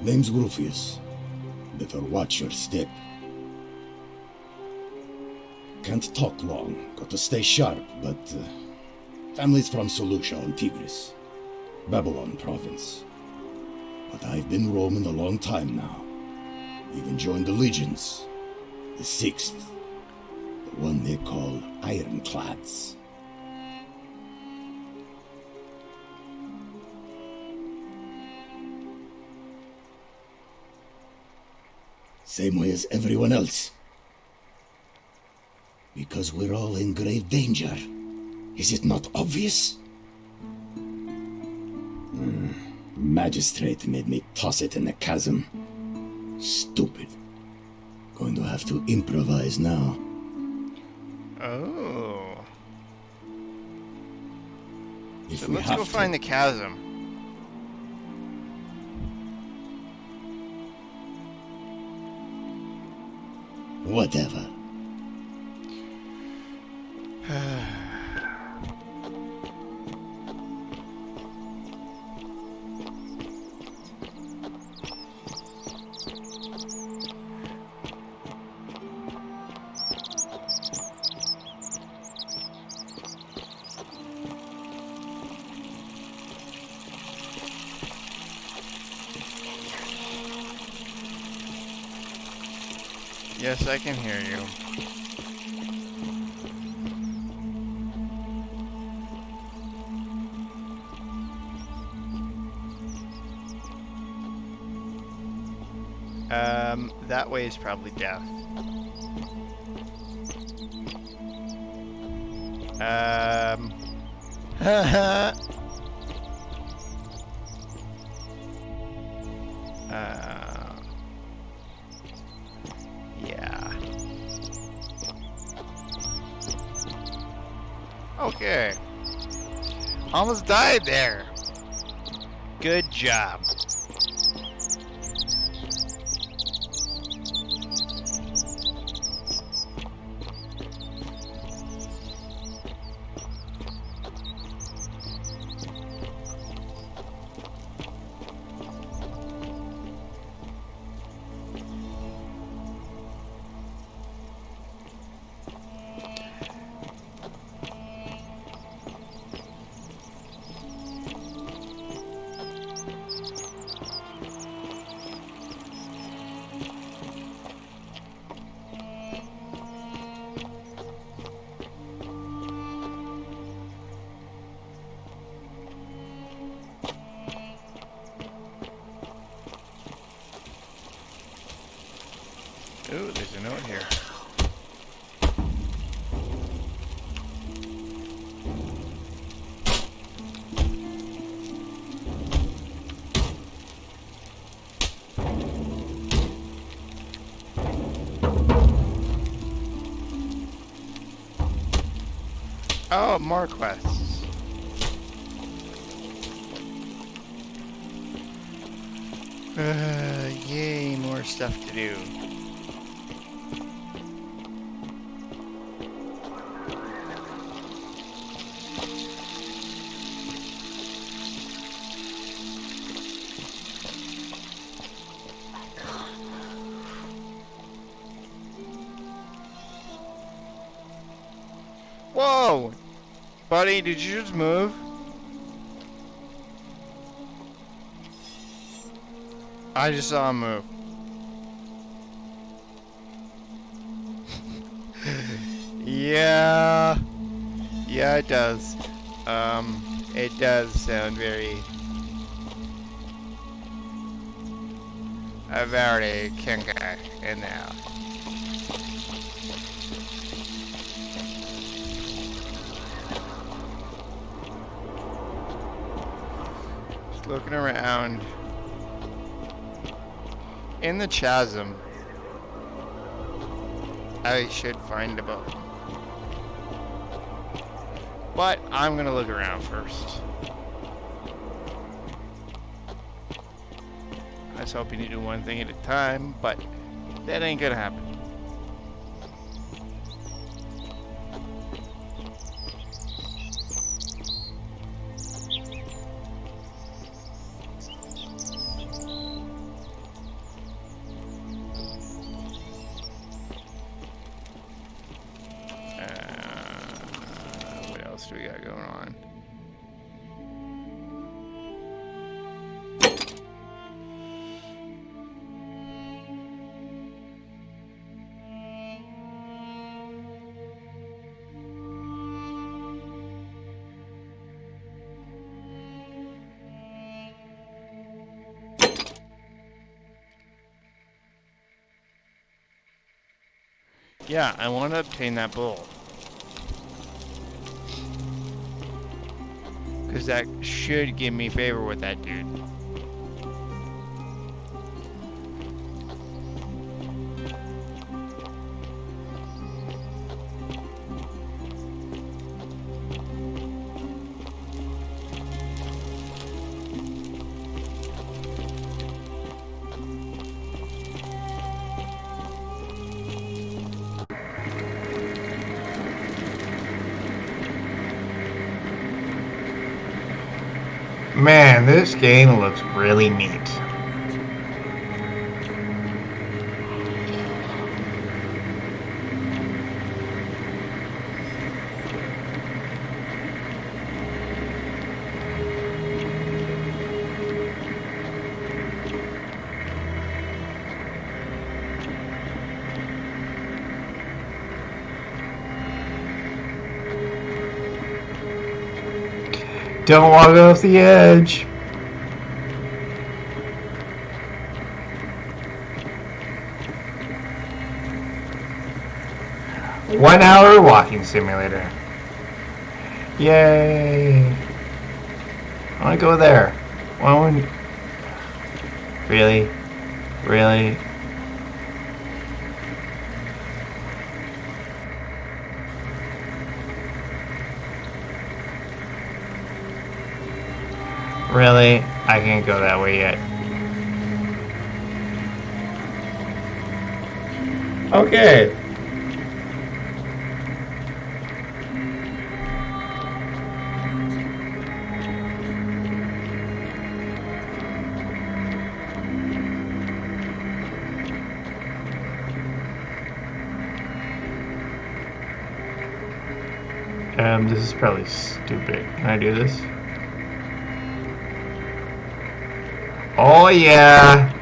Name's Rufius. Better watch your step. Can't talk long, got to stay sharp, but family's from Seleucia on Tigris, Babylon province. But I've been roaming a long time now. Even joined the legions, the 6th, the one they call Ironclads. Same way as everyone else. Because we're all in grave danger. Is it not obvious? Magistrate made me toss it in the chasm. Stupid. Going to have to improvise now. Oh. If So we let's have go to. find the chasm. Whatever. Yes, I can hear you. That way is probably death. Yeah. Okay. Almost died there. Good job. Ooh, there's a note here. Oh, more quests. Yay, more stuff to do. Whoa! Buddy, did you just move? I just saw him move. Yeah. Yeah, it does. It does sound very kinky in there. Just looking around. In the chasm, I should find a boat. But I'm gonna look around first. I was hoping to do one thing at a time, but that ain't gonna happen. What else do we got going on? Yeah, I want to obtain that bull. Because that should give me favor with that dude. Man, this game looks really neat. Don't walk off the edge. One hour walking simulator. Yay. I want to go there. Really? Really? Really? I can't go that way yet. Okay. This is probably stupid. Can I do this? Oh yeah!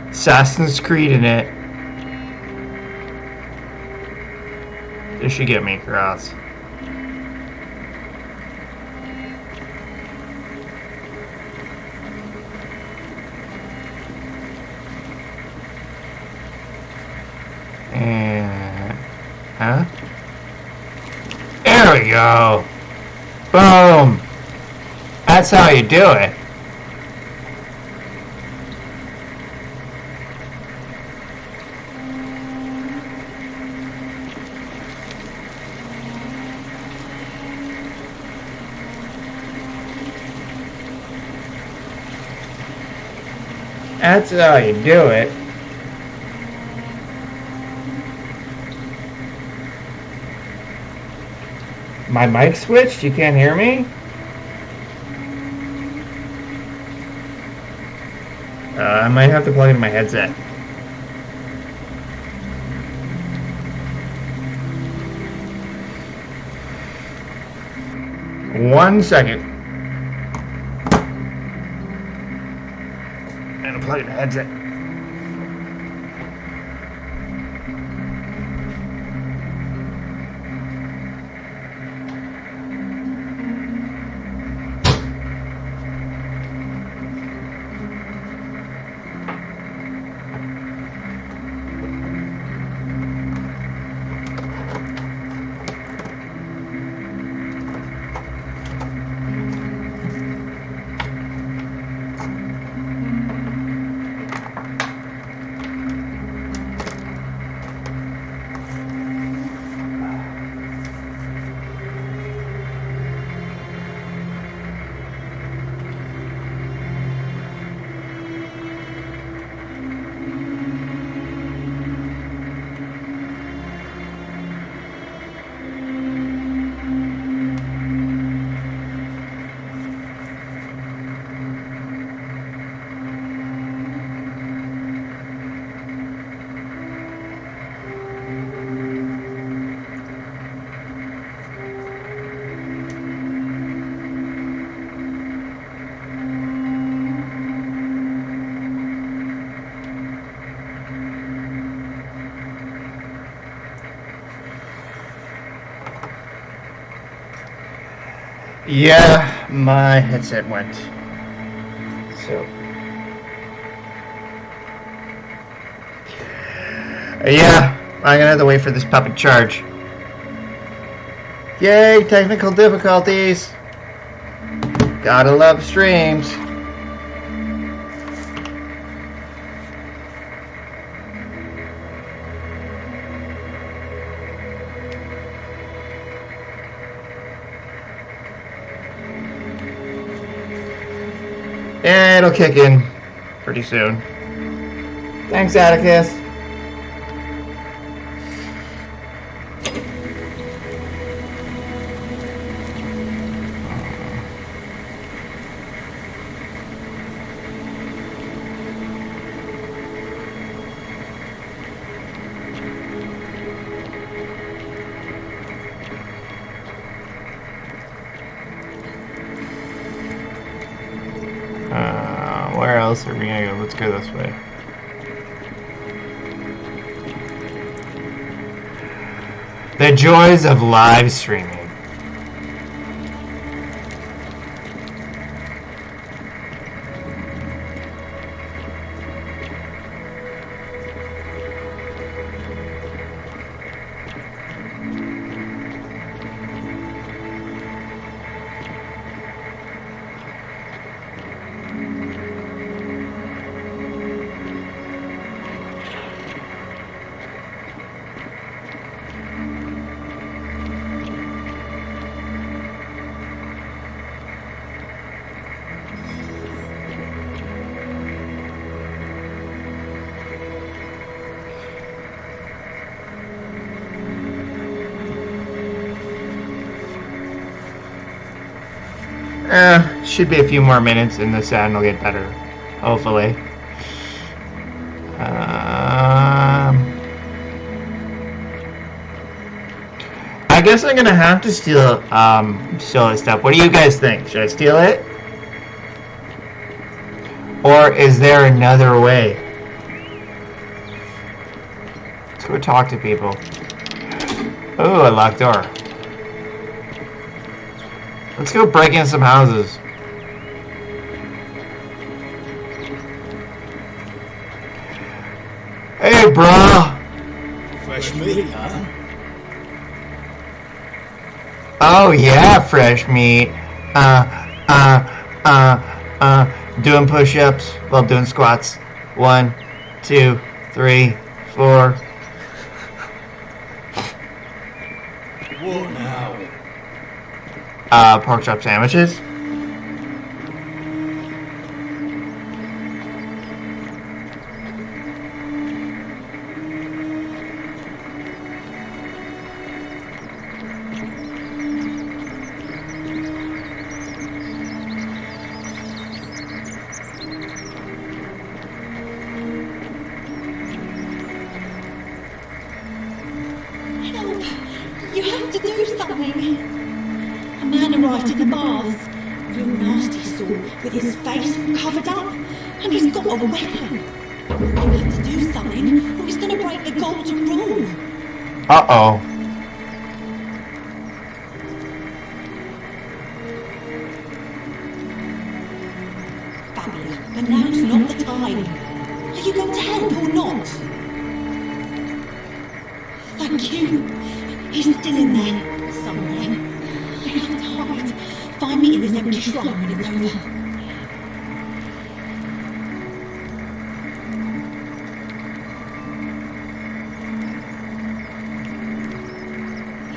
Assassin's Creed in it. This should get me across. And... huh? There we go! Boom! That's how you do it. That's how you do it. My mic switched? You can't hear me? I might have to plug in my headset. One second. And plug in the headset. Yeah, my headset went. So. Yeah, I'm gonna have to wait for this puppet charge. Yay, technical difficulties. Gotta love streams. It'll kick in pretty soon. Thanks, Atticus. else are we gonna go? Let's go this way. The joys of live streaming. Should be a few more minutes and the sound will get better, hopefully. I guess I'm gonna have to steal this stuff. What do you guys think? Should I steal it? Or is there another way? Let's go talk to people. Oh, a locked door. Let's go break in some houses. Hey, brah! Fresh meat, huh? Oh yeah, fresh meat. Doing push-ups while doing squats. 1, 2, 3, 4. What now? Pork chop sandwiches. You have to do something. A man arrived in the baths. Real nasty sort, with his face covered up. And he's got a weapon. You have to do something, or he's going to break the golden rule. Uh-oh. Fabio, but now's not the time. Are you going to help or not? Thank you. He's still in there, somewhere. I have to hide. Find me in this empty shrine when it's over.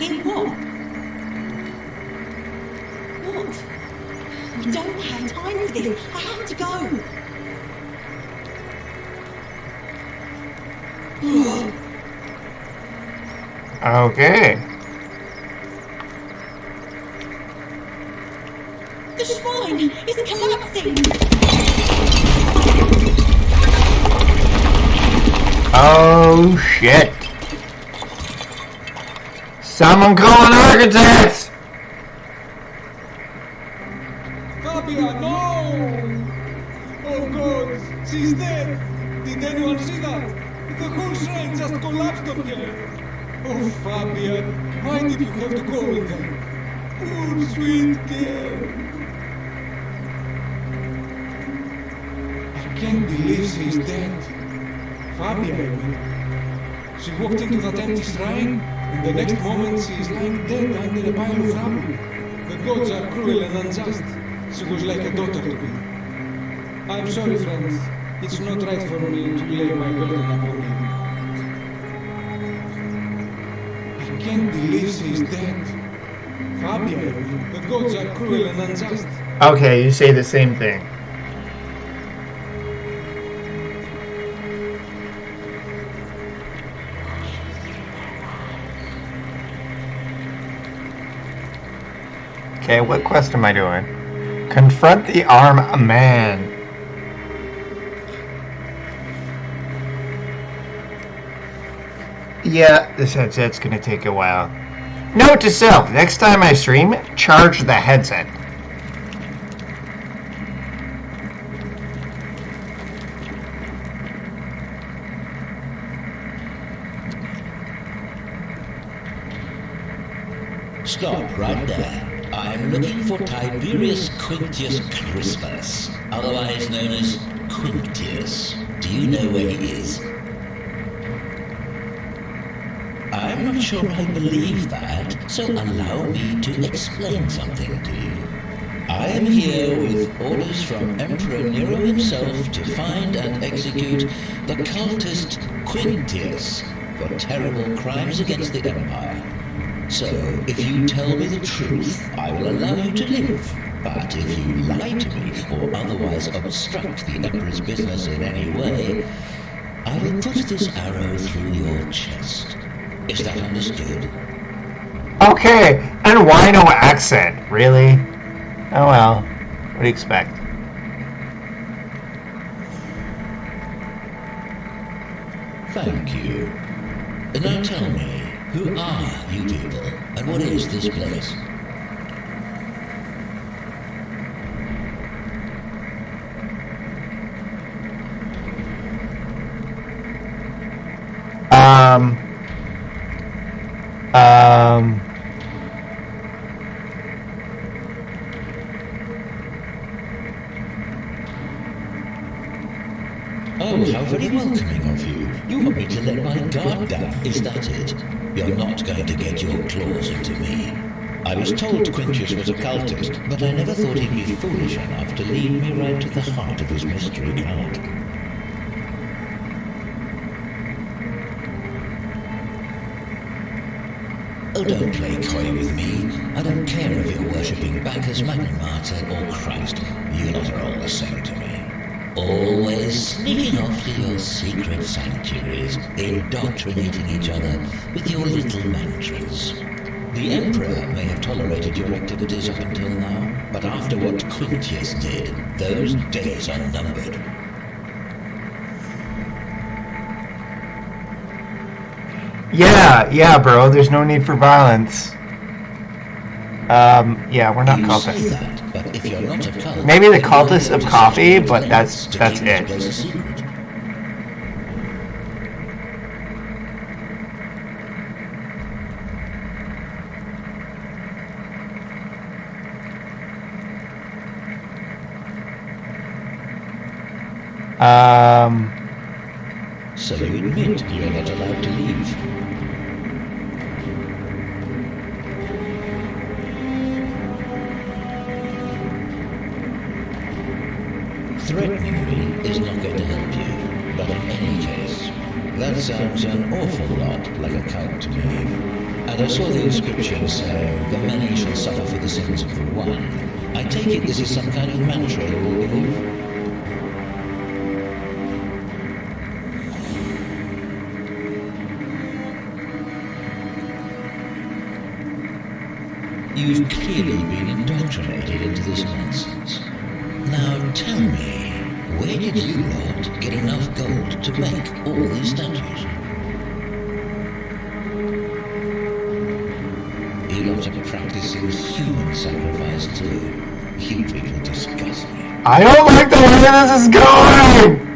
Here what? What? We don't have time for this. I have to go. Okay. The shrine is collapsing. Oh shit. Someone call an architect! Fabia, no! Oh god, she's dead! Did anyone see that? The whole shrine just collapsed on her! Oh, Fabia, why did you have to go with her? Poor sweet girl! I can't believe she is dead. Fabia, I mean. She walked into that empty shrine, and the next moment she is lying dead under a pile of rubble. The gods are cruel and unjust. She was like a daughter to me. I'm sorry, friends. It's not right for me to lay my burden upon you. I can't believe she is dead. Fabia, the gods are cruel and unjust. Okay, you say the same thing. Okay, what quest am I doing? Confront the armed man. Yeah, this headset's gonna take a while. Note to self, next time I stream, charge the headset. Stop right there. I'm looking for Tiberius Quintius Crispus, otherwise known as Quintius. Do you know where he is? I'm not sure I believe that, so allow me to explain something to you. I am here with orders from Emperor Nero himself to find and execute the cultist Quintius for terrible crimes against the Empire. So, if you tell me the truth, I will allow you to live. But if you lie to me or otherwise obstruct the Emperor's business in any way, I will put this arrow through your chest. Is that understood? Okay, and why no accent? Really? Oh well, what do you expect? Thank you. Now tell me, who are you people, and what is this place? Oh, how very welcoming of you. You want me to let my guard down, is that it? You're not going to get your claws into me. I was told Quintius was a cultist, but I never thought he'd be foolish enough to lead me right to the heart of his mystery cult. Oh, don't play coy with me. I don't care if you're worshipping Bacchus, Magna Mater, or Christ. You lot are all the same to me. Always sneaking off to your secret sanctuaries, indoctrinating each other with your little mantras. The Emperor may have tolerated your activities up until now, but after what Quintius did, those days are numbered. Yeah, bro, there's no need for violence. Yeah, we're not cultists. But if you're not a cult, maybe the cultists of coffee, but that's it. So you admit you're not allowed to leave? Threatening me is not going to help you, but in any case, that sounds an awful lot like a cult to me. And I saw the inscription saying, "The many shall suffer for the sins of the one." I take it this is some kind of mantra you all believe? You've clearly been indoctrinated into this nonsense. Now tell me, where did you lot get enough gold to make all these statues? You lot are practicing human sacrifice too. You people disgust me. I don't like the way this is going!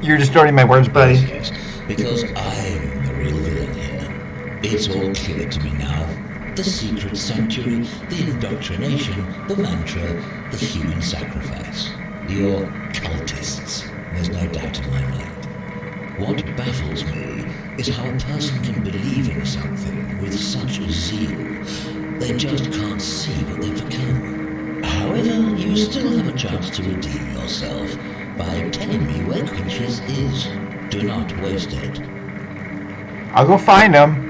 You're distorting my words, buddy. Yes, because I'm the real villain here. It's all clear to me now. The secret sanctuary, the indoctrination, the mantra, the human sacrifice. You're cultists. There's no doubt in my mind. What baffles me is how a person can believe in something with such zeal. They just can't see what they've become. However, you still have a chance to redeem yourself by telling me where Quintius is. Do not waste it. I'll go find him.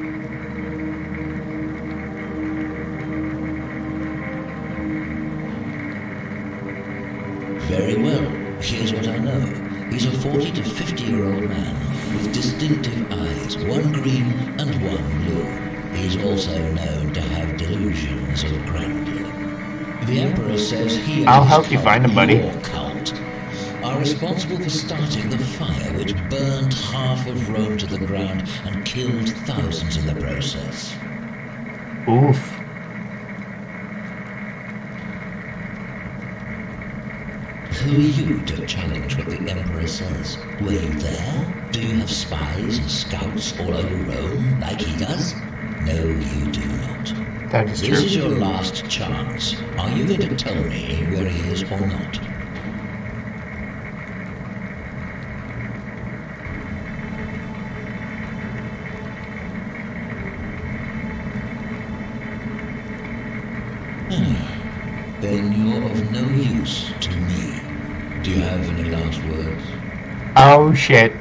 Very well. Here's what I know. He's a 40 to 50-year-old man with distinctive eyes, one green and one blue. He's also known to have delusions of grandeur. The Emperor says he and I'll help you find him, buddy. Your cult are responsible for starting the fire which burned half of Rome to the ground and killed thousands in the process. who are you to challenge what the Emperor says? Were you there? Do you have spies and scouts all over Rome, like he does? No, you do not. That is true. This is your last chance. Are you going to tell me where he is or not? Then you're of no use to me. Do you have any last words? Oh shit.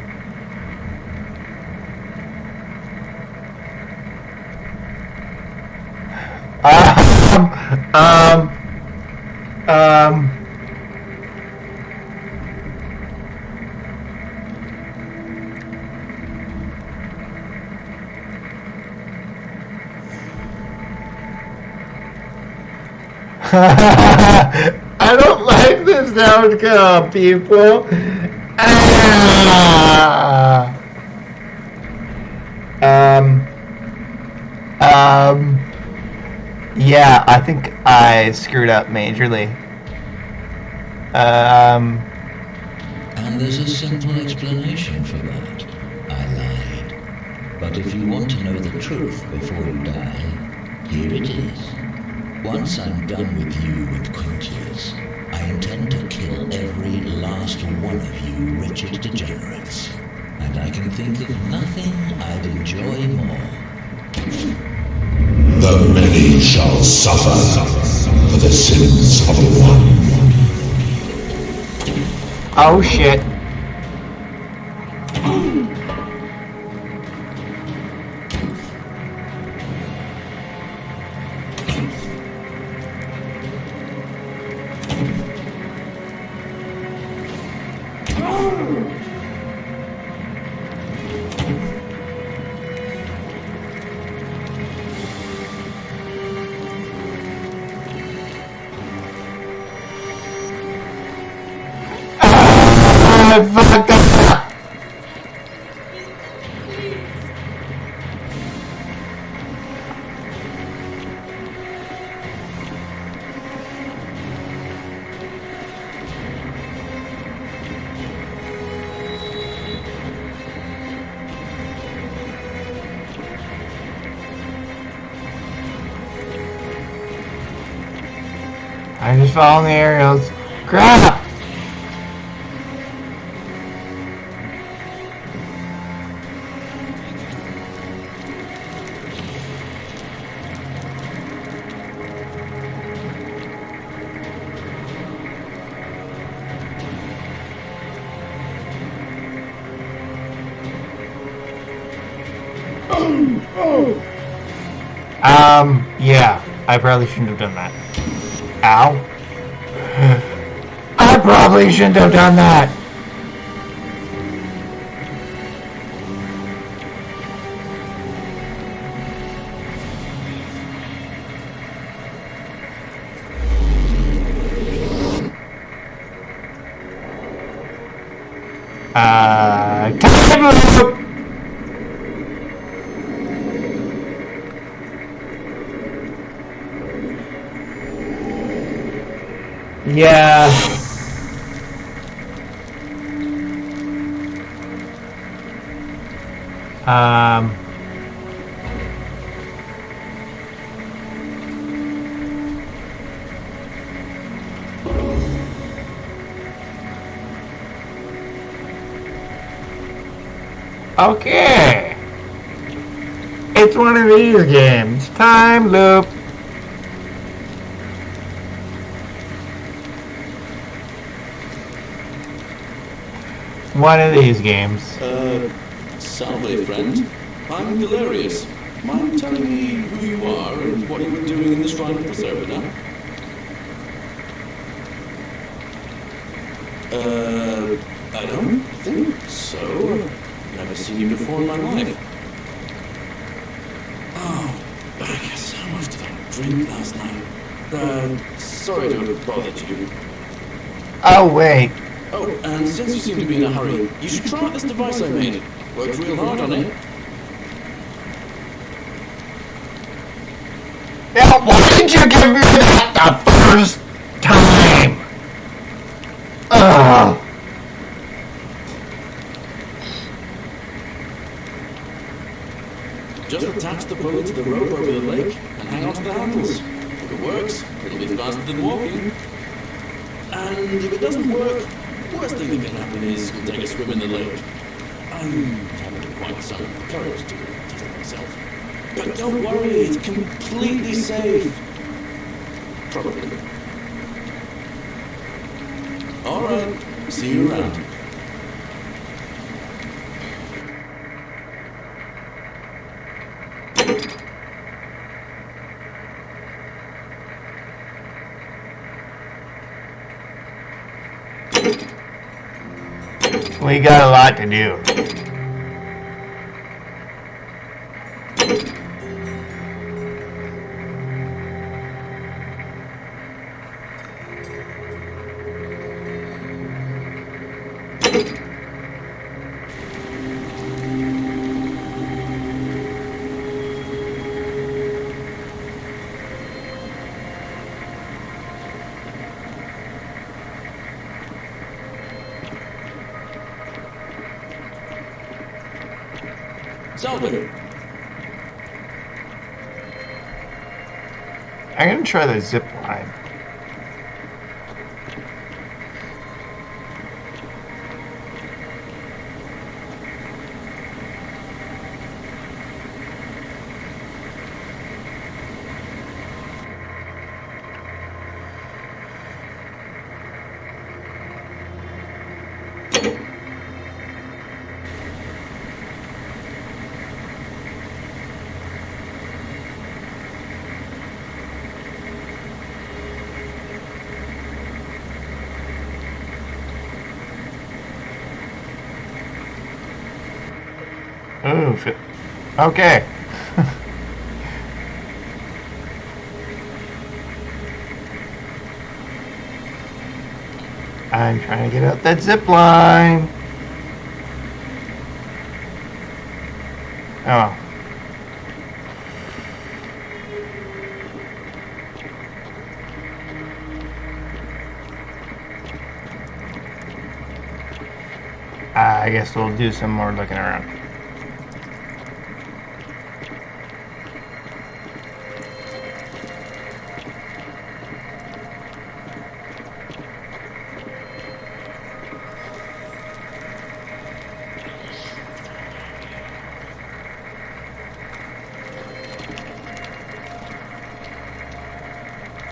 I don't like this outcome, people. Yeah, I think I screwed up majorly. And there's a simple explanation for that. I lied. But if you want to know the truth before you die, here it is. Once I'm done with you and Quintius, I intend to kill every last one of you wretched degenerates. And I can think of nothing I'd enjoy more. The many shall suffer for the sins of the one. Oh shit. I fucked up. I just fell on the aerials. Crap! Yeah, I probably shouldn't have done that. Ow. I probably shouldn't have done that. Time loop! Yeah. Okay. It's one of these games. Time loop. One of these games. Salve, friend. I'm Galerius. Mind telling me who you are and what you were doing in the Shrine of Proserpina? I don't think so. Never seen you before in my life. Oh, I guess how much did I drink last night? Sorry to have bothered you. Oh, wait. Oh, and since you seem to be in a hurry, you should try out this device I made. Worked real hard on it. Now, why did you give me that the first time? Ugh. Just attach the pulley to the rope over the lake and hang onto the handles. If it works, it'll be faster than walking. And if it doesn't work, worst thing that can happen is you'll take a swim in the lake. I haven't quite some courage to test it myself. But don't worry, it's completely safe. Probably. Alright, see you around. We got a lot to do. Salvador. I'm gonna try the zip line. Ooh, okay. I'm trying to get out that zip line. Oh. I guess we'll do some more looking around.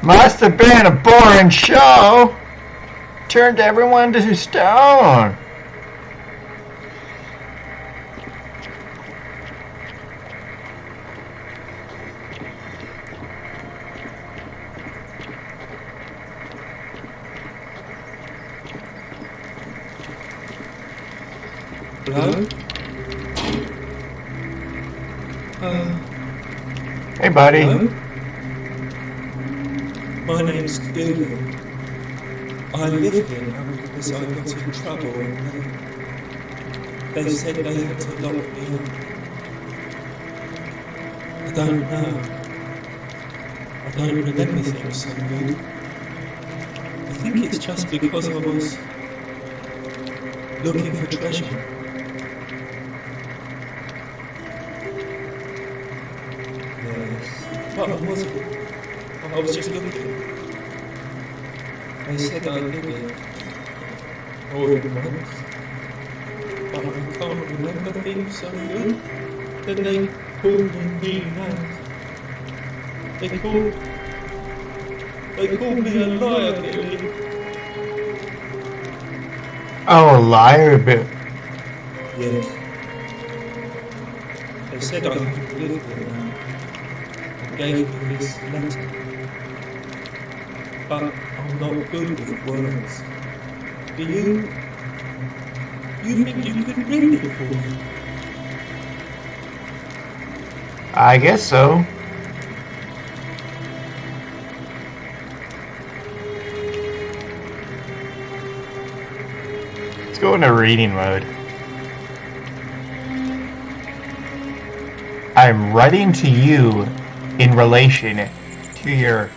Must have been a boring show. Turned everyone to stone. Hello? Hey, buddy. Hello? My name's Gillian. I live here now because I got in trouble and they said they had to lock me up. I don't know. I don't remember things so good. I think it's just because I was looking for treasure. Yes. What was it? I was just looking. They said I did it more than once, but I can't remember things so good. Then they called me names. They called me a liar, Billy. Oh, a liar bit. Yes. They said I have to live here now. And gave me this letter. But I'm not good with words. Do you think you could read it for me? I guess so. Let's go into reading mode. I'm writing to you in relation to your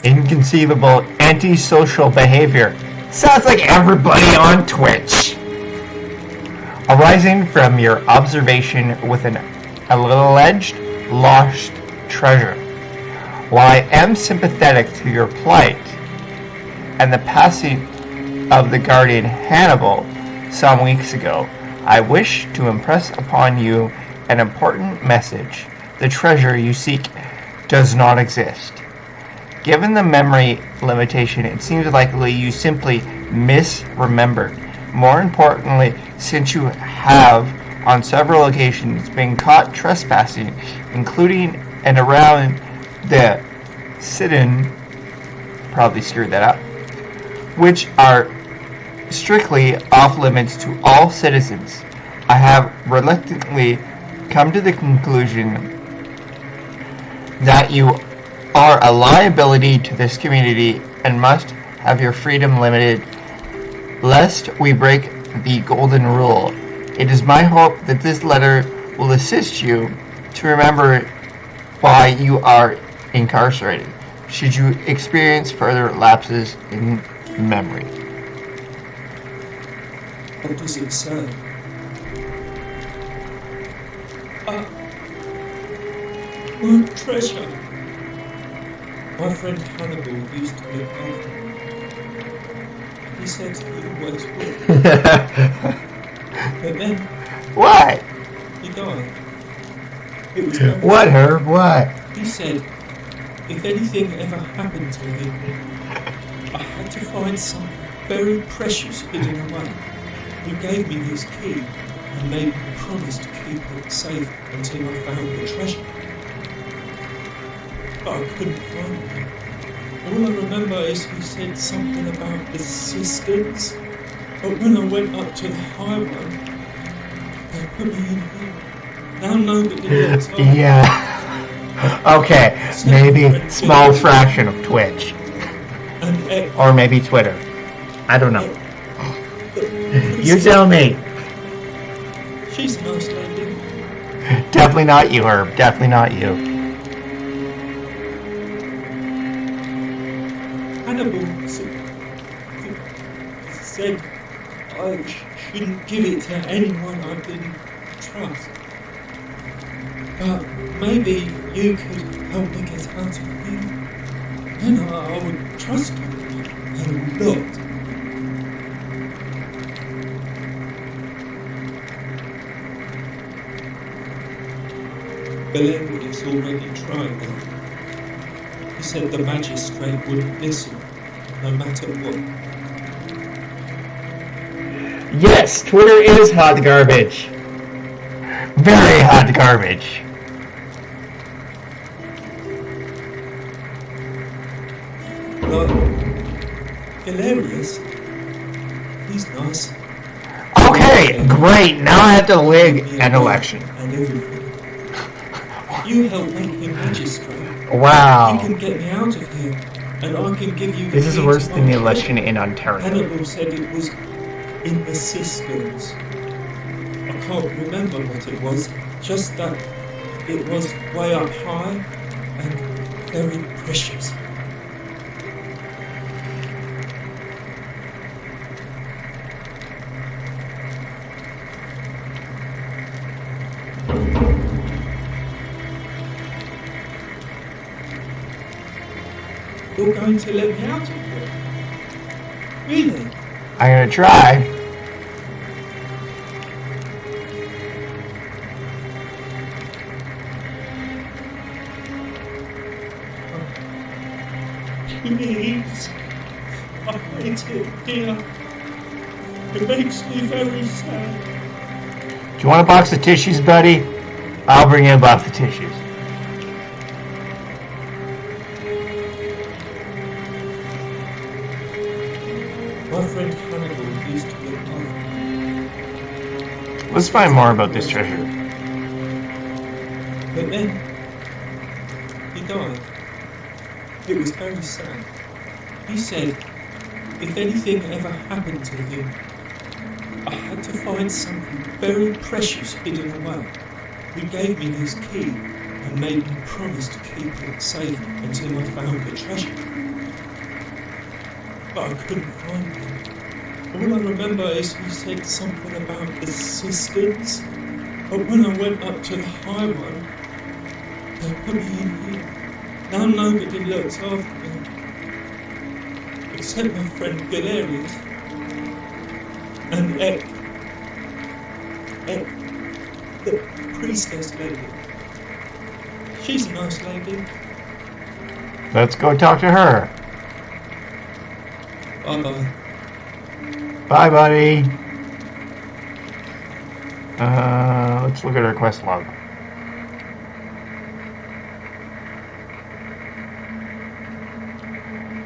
inconceivable antisocial behavior. Sounds like everybody on Twitch. Arising from your observation with an alleged lost treasure. While I am sympathetic to your plight and the passing of the guardian Hannibal some weeks ago, I wish to impress upon you an important message. The treasure you seek does not exist. Given the memory limitation, it seems likely you simply misremembered. More importantly, since you have on several occasions been caught trespassing, including and around the Sidon, probably screwed that up, which are strictly off limits to all citizens, I have reluctantly come to the conclusion that you are a liability to this community and must have your freedom limited, lest we break the golden rule. It is my hope that this letter will assist you to remember why you are incarcerated, should you experience further lapses in memory. What does it say? One treasure. My friend Hannibal used to look after me. He said he always would. But then... What? He died. It was very What, Herb? What? He said, if anything ever happened to him, I had to find something very precious hidden away. He gave me his key and made me promise to keep it safe until I found the treasure. But I couldn't find it. All I remember is he said something about the cisterns. But when I went up to the high one, they put me in here. Now nobody knows. Yeah. Okay, maybe small fraction of Twitch. Or maybe Twitter. I don't know. You tell me. She's a nice lady. Definitely not you, Herb. Definitely not you. Hannibal said I shouldn't give it to anyone I didn't trust. But maybe you could help me get out of here. Then I would trust you a lot. Belen is already trying that. He said the magistrate wouldn't listen, no matter what. Yes, Twitter is hot garbage. Very hot garbage. Hilarious. He's nice. Okay, great. Now I have to wig an election. And everything. You help make him magistrate. Wow. You can get me out of here, and I can give you. This is worse than the election in Ontario. Hannibal said it was in the cisterns. I can't remember what it was. Just that it was way up high and very precious. You're going to let me out of here? Really? I'm gonna try. Please. I hate it here. It makes me very sad. Do you want a box of tissues, buddy? I'll bring you a box of tissues. My friend Hannibal used to look after me. Let's find more about this treasure. But then, he died. It was very sad. He said, if anything ever happened to him, I had to find something very precious hidden away. He gave me his key and made me promise to keep it safe until I found the treasure. But I couldn't find it. All I remember is he said something about assistance. But when I went up to the high one, they put me in here. Now nobody looks after me. Except my friend Galerius. And Ek, the priestess lady. She's a nice lady. Let's go talk to her. Bye-bye. Bye, buddy. Let's look at our quest log.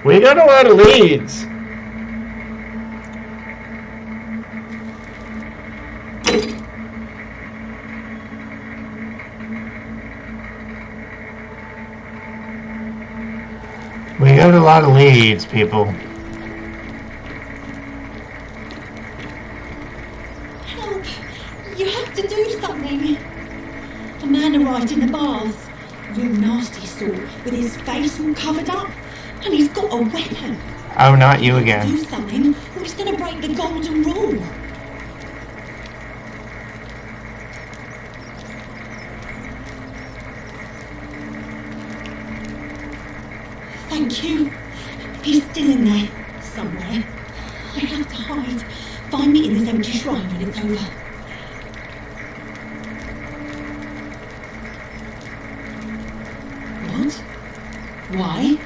We got a lot of leads. We got a lot of leads, people. Help! You have to do something. A man arrived in the baths. Real nasty sort, with his face all covered up. And he's got a weapon. Oh, not you again. Do something, or he's going to break the golden rule. Thank you. He's still in there, somewhere. I have to hide. Find me in this empty shrine when it's over. What? Why?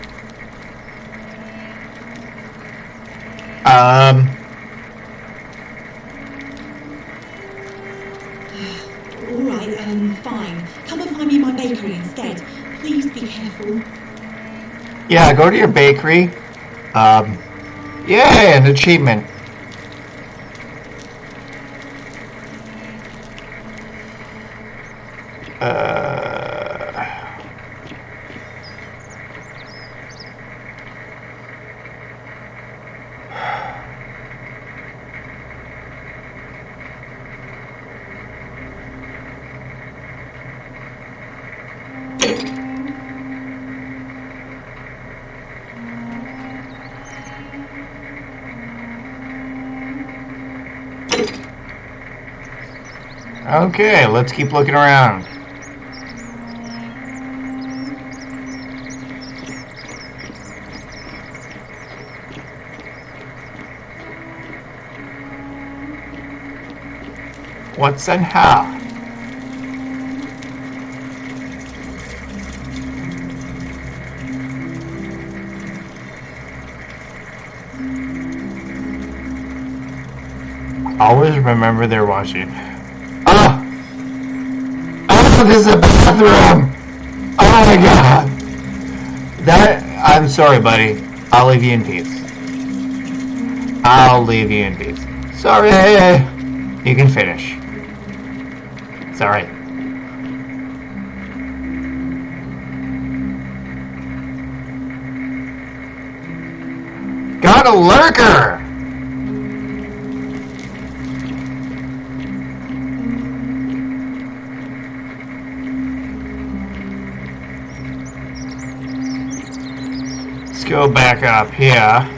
Alright, fine. Come and find me in my bakery instead. Please be careful. Yeah, go to your bakery. Yeah, an achievement. Okay, let's keep looking around. What's and how? Always remember they're watching. Oh! Oh, this is a bathroom! Oh my god! I'm sorry, buddy. I'll leave you in peace. I'll leave you in peace. Sorry! You can finish. Sorry. Got a lurker! Let's go back up here.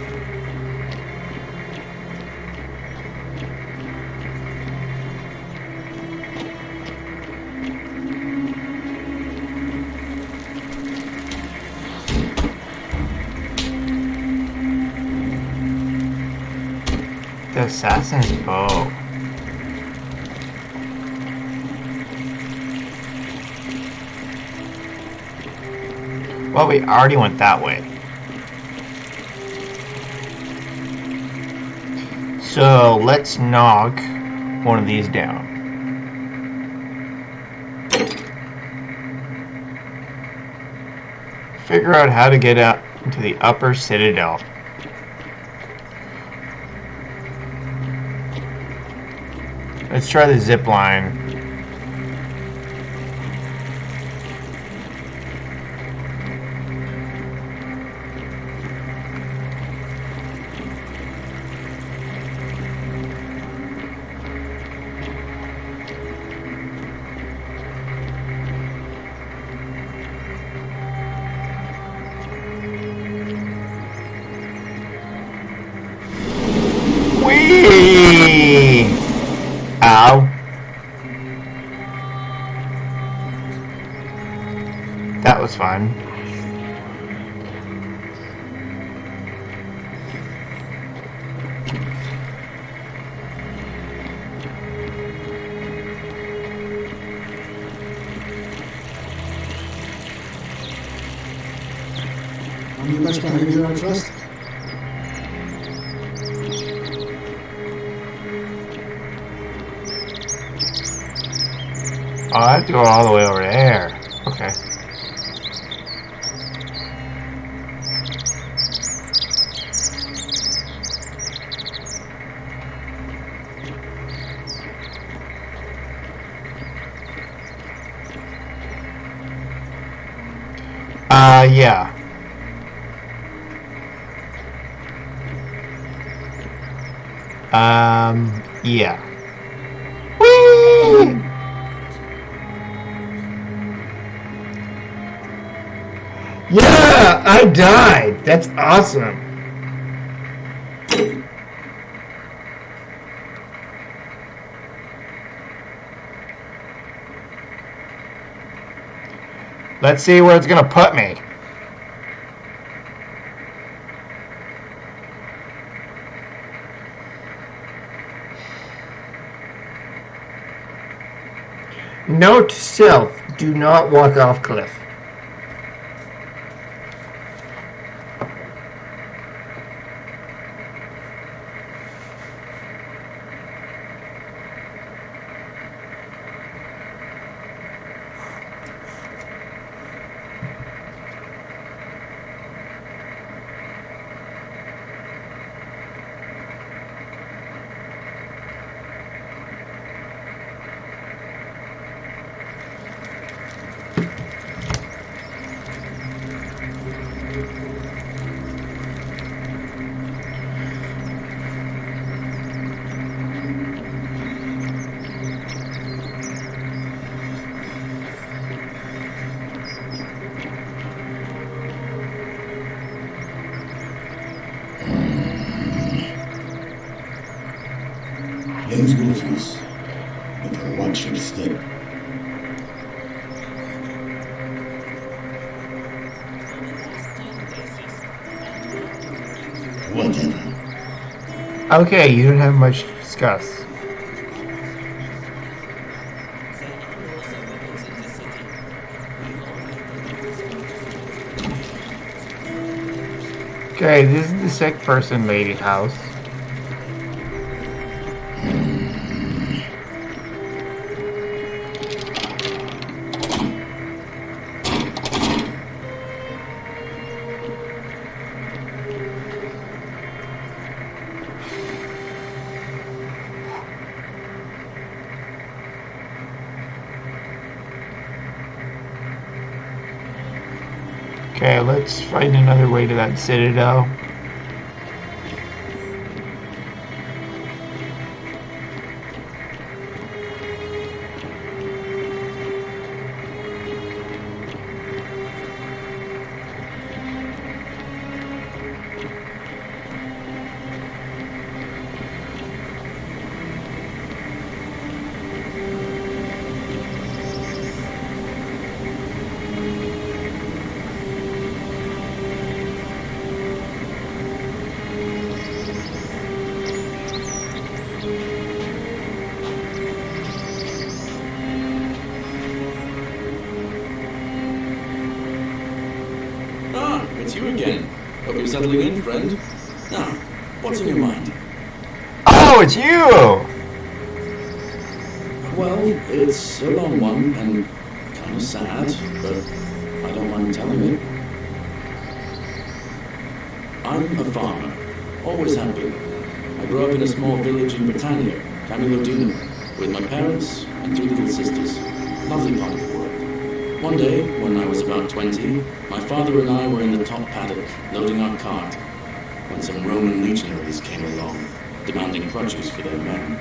The assassin's bow. Well, we already went that way. So let's knock one of these down. Figure out how to get up into the upper citadel. Let's try the zip line. Whee! Ow. That was fun. On your best behavior, I trust. Oh, I have to go all the way over there. Okay. Yeah. Yeah. Whee! Yeah, I died. That's awesome. Let's see where it's gonna put me. Note to self, do not walk off cliff. Let's go first. But I'll watch your step. Whatever. Okay, you don't have much to discuss. Okay, this is the sick person lady's house. Okay, let's find another way to that citadel. It's you again. Hope you're settling in, friend. Now, what's on your mind? Oh, it's you! Well, it's a long one and kind of sad, but I don't mind telling it. I'm a farmer. Always have been. I grew up in a small village in Britannia, Camulodunum, with my parents and 2 little sisters. Lovely part of the world. One day, when I was about 20, my father and I were in the top paddock, loading our cart, when some Roman legionaries came along, demanding produce for their men.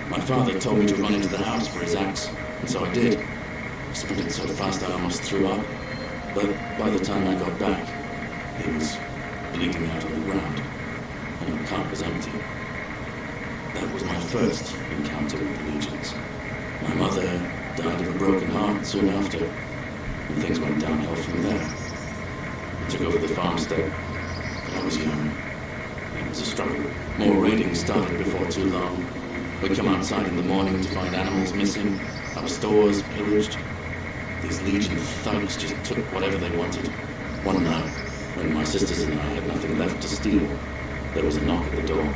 My father told me to run into the house for his axe, and so I did. I sprinted so fast I almost threw up, but by the time I got back, he was bleeding out on the ground, and our cart was empty. That was my first encounter with the Legions. My mother died of a broken heart soon after, and things went downhill from there. I took over the farmstead, but I was young. It was a struggle. More raiding started before too long. We'd come outside in the morning to find animals missing, our stores pillaged. These Legion thugs just took whatever they wanted. One night, when my sisters and I had nothing left to steal, there was a knock at the door.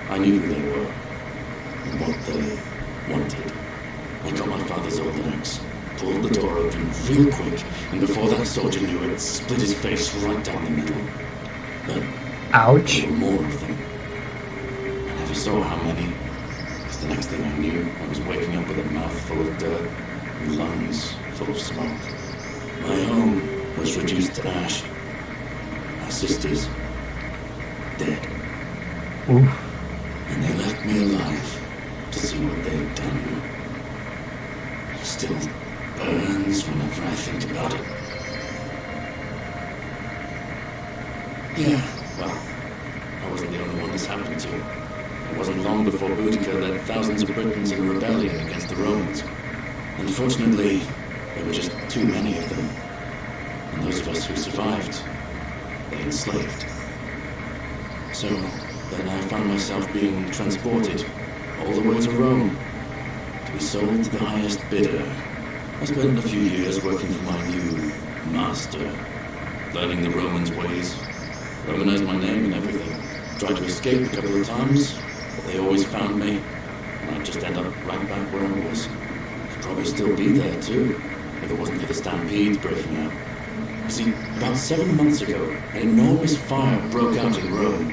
I knew who they were, and what they wanted. I got my father's old axe, pulled the door open real quick, and before that soldier knew it, split his face right down the middle. But ouch. There were more of them. I never saw how many, because the next thing I knew, I was waking up with a mouth full of dirt and lungs full of smoke. My home was reduced to ash. My sisters, dead. Oof. And they left me alive to see what they'd done. It still burns whenever I think about it. Yeah, well, I wasn't the only one this happened to. It wasn't long before Boudica led thousands of Britons in a rebellion against the Romans. Unfortunately, there were just too many of them. And those of us who survived, they enslaved. So, then I found myself being transported all the way to Rome to be sold to the highest bidder. I spent a few years working for my new master, learning the Romans' ways, Romanized my name and everything. Tried to escape a couple of times, but they always found me, and I'd just end up right back where I was. I'd probably still be there too, if it wasn't for the stampedes breaking out. You see, about 7 months ago, an enormous fire broke out in Rome.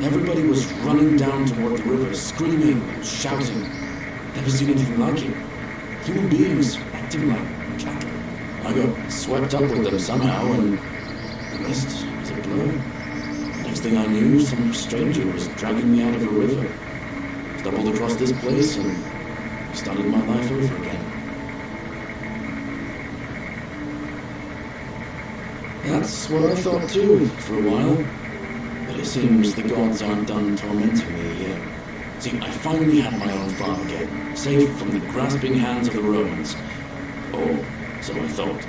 Everybody was running down toward the river, screaming and shouting. Never seen anything like it. Human beings acting like cattle. I got swept up with them somehow, and the rest was a blur. Next thing I knew, some stranger was dragging me out of a river. Stumbled across this place and started my life over again. That's what I thought too, for a while. But it seems the gods aren't done tormenting me yet. See, I finally had my own farm again, safe from the grasping hands of the Romans. Or so I thought.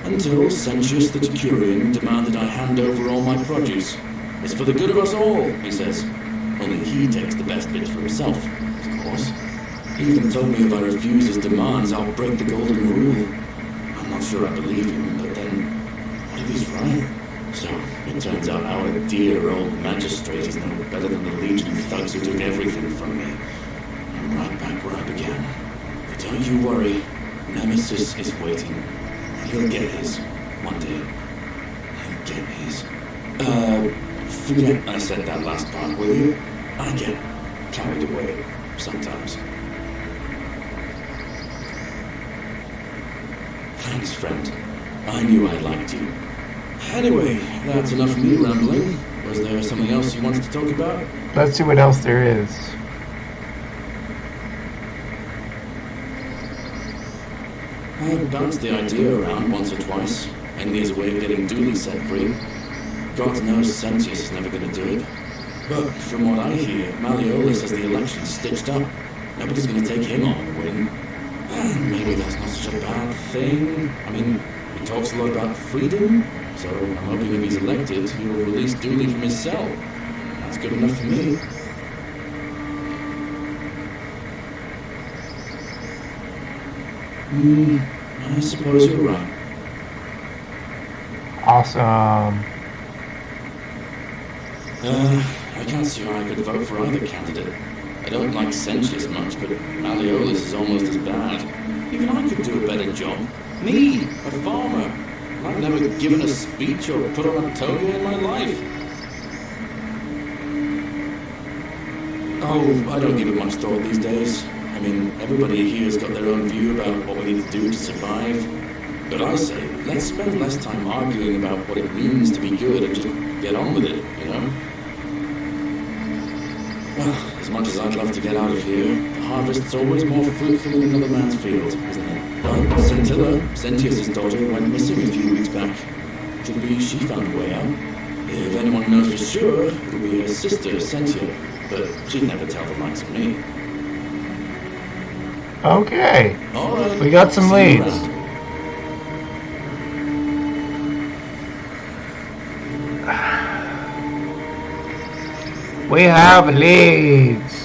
Until Sentius the Decurion demanded I hand over all my produce. It's for the good of us all, he says. Only he takes the best bits for himself, of course. He even told me if I refuse his demands, I'll break the golden rule. I'm not sure I believe him, but then, what if he's right? So, it turns out our dear old magistrate is no better than the Legion thugs who took everything from me. I'm right back where I began. But don't you worry, Nemesis is waiting. And he'll get his, one day. He'll get his. Forget I said that last part, will you? I get carried away, sometimes. Thanks, friend. I knew I liked you. Anyway, that's enough of me rambling. Was there something else you wanted to talk about? Let's see what else there is. I bounced the idea around once or twice, and there's a way of getting Dooley set free. God knows Sentius is never going to do it. But from what I hear, Malleolus has the election stitched up. Nobody's going to take him on and win. And maybe that's not such a bad thing. I mean, he talks a lot about freedom, so I'm hoping if he's elected, he'll release Dooley from his cell. That's good enough for me. I suppose you're right. Awesome. I can't see how I could vote for either candidate. I don't like Sentius much, but Malleolus is almost as bad. Even I could do a better job. Me, a farmer. I've never given a speech or put on a toga in my life. Oh, I don't give it much thought these days. I mean, everybody here's got their own view about what we need to do to survive. But I say, let's spend less time arguing about what it means to be good and just get on with it, you know? Well, as much as I'd love to get out of here, the harvest's always more fruitful in another man's field, isn't it? Well, Scintilla, Sentius' daughter, went missing a few weeks back. Could be she found a way out. If anyone knows for sure, it'll be her sister, Sentia. but she'd never tell the likes of me. Okay. All right. We got some See you leads. around. We have leads.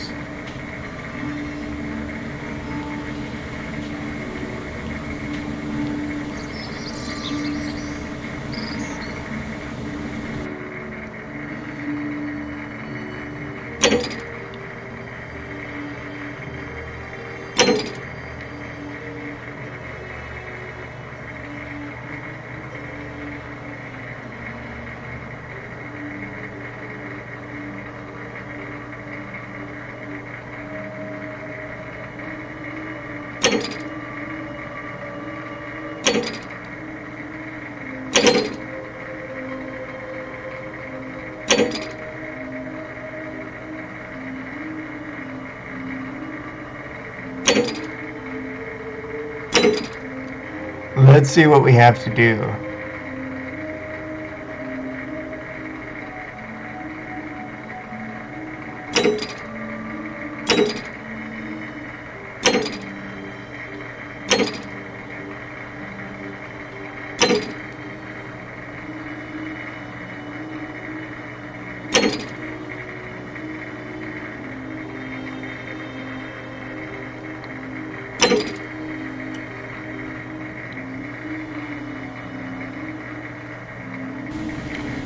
Let's see what we have to do.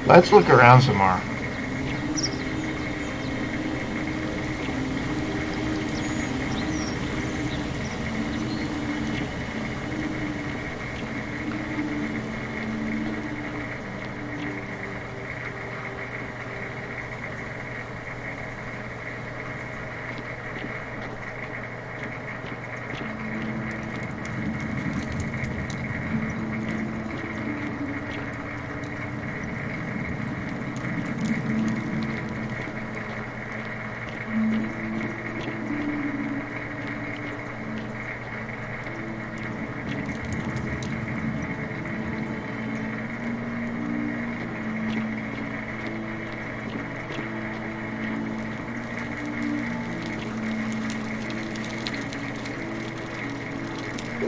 Let's look around some more.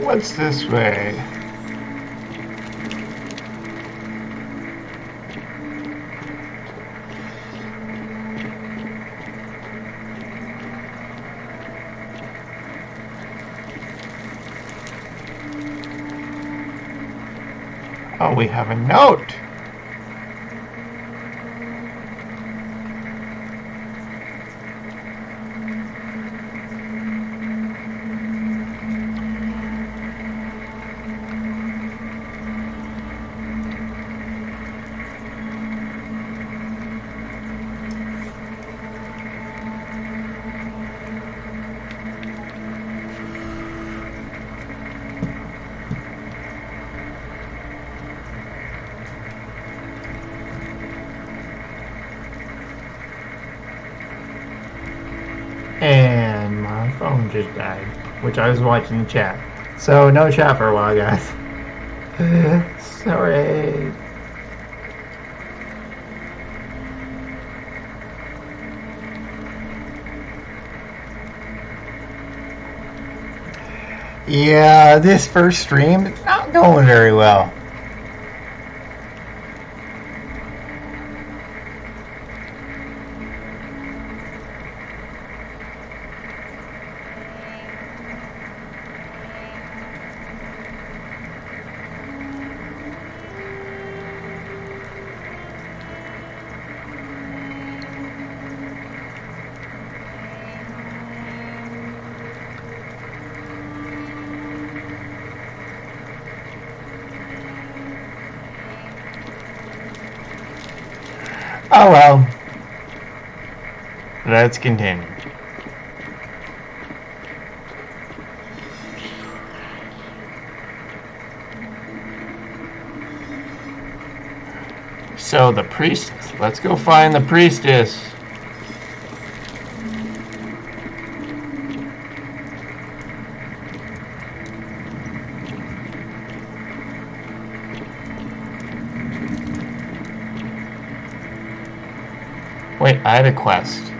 What's this way? Oh, we have a note. And my phone just died, which I was watching chat. So no chat for a while, guys. Sorry. Yeah, this first stream, it's not going very well. Oh well. Let's continue. So the priestess. Let's go find the priestess. Wait, I had a quest.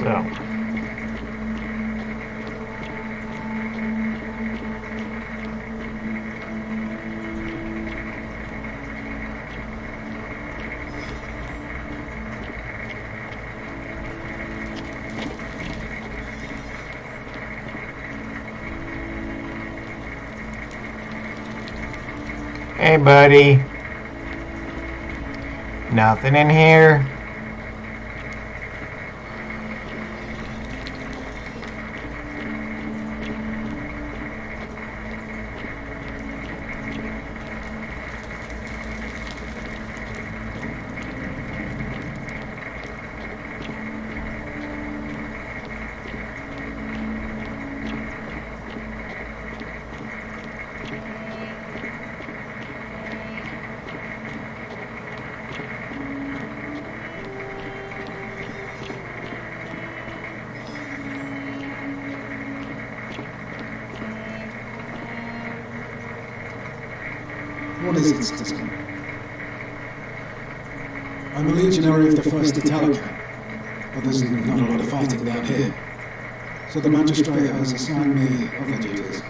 So. Hey, buddy. Nothing in here. What is it, citizen? I'm a legionary of the 1st Italica, but there's not a lot of fighting down here. So the magistrate has assigned me other duties.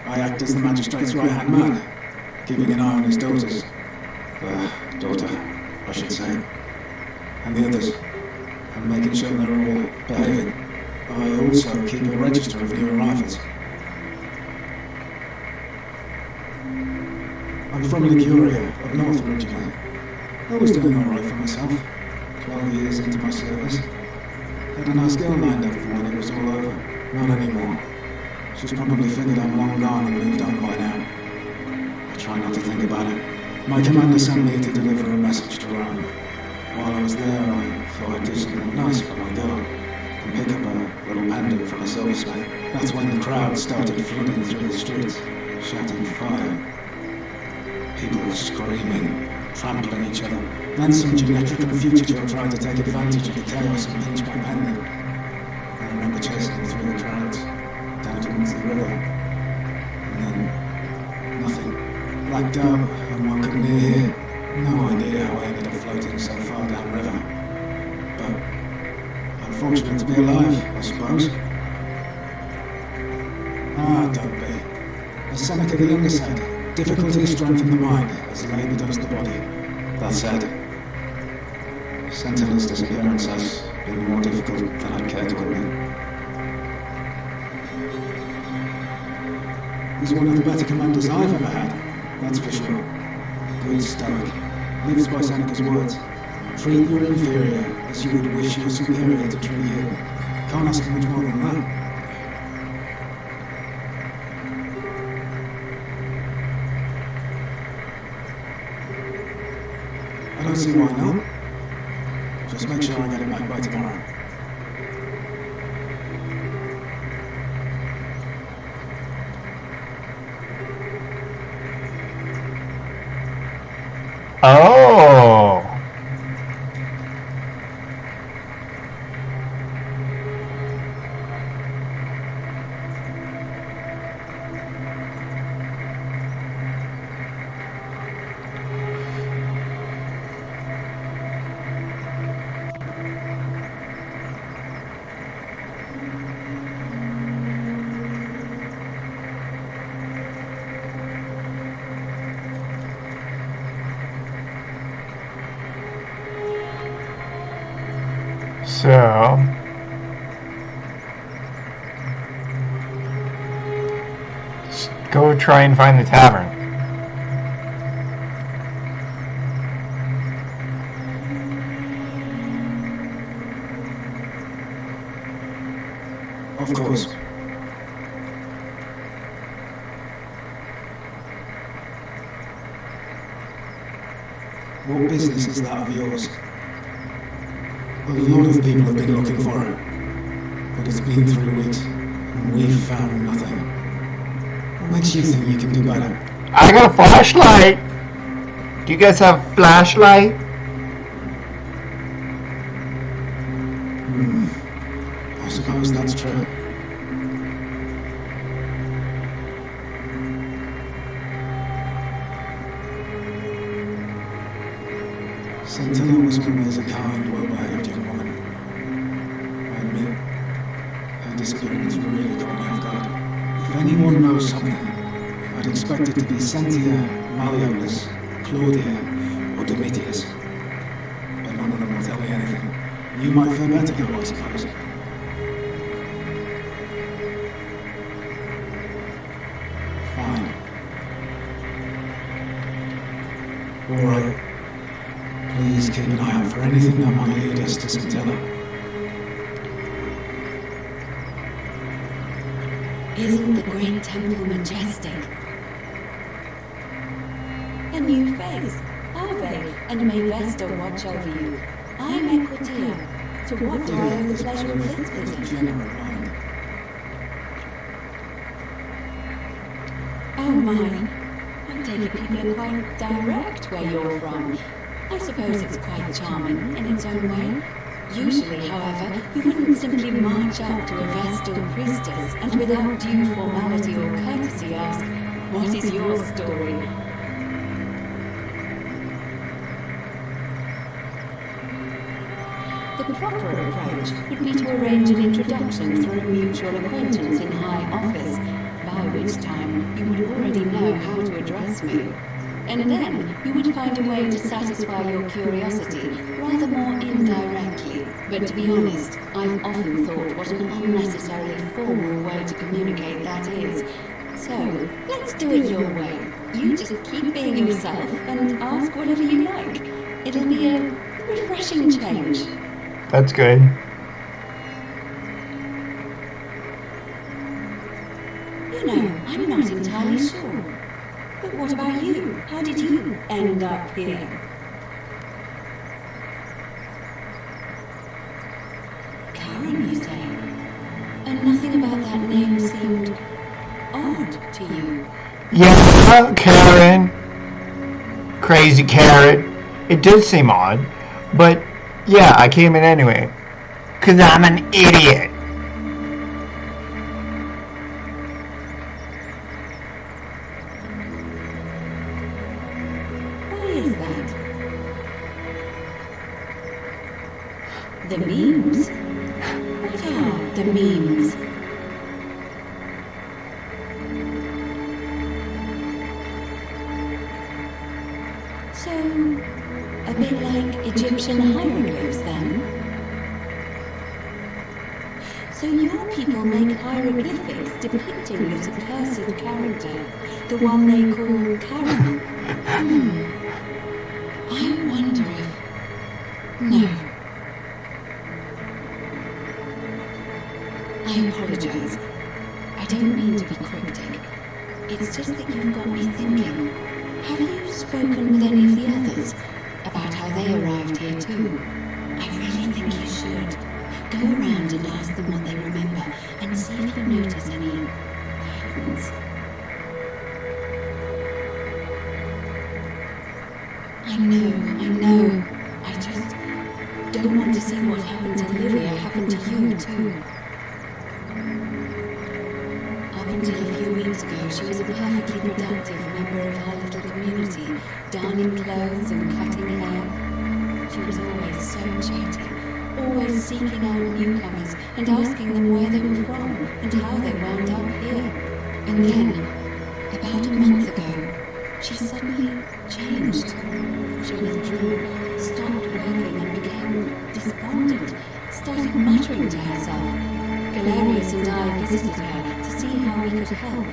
I act as the magistrate's right-hand man, keeping an eye on his daughters. Daughter, I should say. And the others. And making sure they're all behaving. I also keep a register of new arrivals. I'm from Liguria, up north originally. I was doing alright for myself. 12 years into my service. Had a nice girl lined up for when it was all over. Not anymore. She's probably figured I'm long gone and moved on by now. I try not to think about it. My commander sent me to deliver a message to Rome. While I was there, I thought I'd do something nice for my girl. And pick up a little pendant from a silversmith. That's when the crowd started flooding through the streets, shouting fire. People screaming, trampling each other. Then some genetic fugitive tried to take advantage of the chaos and pinch my pendant. I remember chasing him through the crowds, down towards the river. And then, nothing. Blacked out and woke up near here. No idea how I ended up floating so far downriver. But I'm fortunate to be alive, I suppose. Don't be. As Seneca the Younger said, difficulty strengthens the mind as labour does the body. That said, Sentilla's disappearance has been more difficult than I'd care to admit. He's one of the better commanders I've ever had, that's for sure. Good stoic, lives by Seneca's words. Treat your inferior as you would wish your superior to treat you. Can't ask much more than that. I don't see why not. Just make sure I get it back by tomorrow. Oh! So, let's go try and find the tavern. Of course. What business is that of yours? A lot of people have been looking for her, but it's been 3 weeks, and we've found nothing. What makes you think you can do better? I got a flashlight! Do you guys have a flashlight? I suppose that's true. Sentilla was always a kind, well-behaved young woman. I disappearance really caught me off guard. If anyone knows something, I'd expect it to be Cynthia, Malleolus, Claudia, or Domitius. But none of them will tell me anything. You might fare better though, I suppose. Fine. Alright. Please keep an eye out for anything that might lead us to Scintilla. Isn't the great temple majestic? A new face, Ave, and may Vesta watch over you. I'm Equitia. To what do I owe the pleasure of this visit? Oh my, I take it people are quite direct where you're from. I suppose it's quite charming in its own way. Usually, however, you wouldn't simply march up to a Vestal priestess and without due formality or courtesy ask, "What is your story?" The proper approach would be to arrange an introduction through a mutual acquaintance in high office, by which time you would already know how to address me. And then you would find a way to satisfy your curiosity rather more indirectly. But to be honest, I've often thought what an unnecessarily formal way to communicate that is. So, let's do it your way. You just keep being yourself and ask whatever you like. It'll be a refreshing change. That's good. You know, I'm not entirely sure. But what about you? How did you end up here? Karen, you say? And nothing about that name seemed odd to you. Yeah, Karen. Crazy carrot. It did seem odd, but yeah, I came in anyway. 'Cause I'm an idiot. The memes? What are the memes? So, a bit like Egyptian hieroglyphs then? So your people make hieroglyphics depicting this accursed character, the one they call Karen? I wonder if... No. I apologize. I don't mean to be cryptic. It's just that you've got me thinking. Have you spoken with any of the others about how they arrived here too? I really think you should. Go around and ask them what they remember and see if you notice any patterns. I know. I just don't want to see what happened to Livia happen to you too. Until a few weeks ago, she was a perfectly productive member of our little community, darning clothes and cutting hair. She was always so chatty, always seeking out newcomers and asking them where they were from and how they wound up here. And then, about a month ago, she suddenly changed. She withdrew, stopped working and became despondent, started muttering to herself. Galerius and I visited her to see how we could help,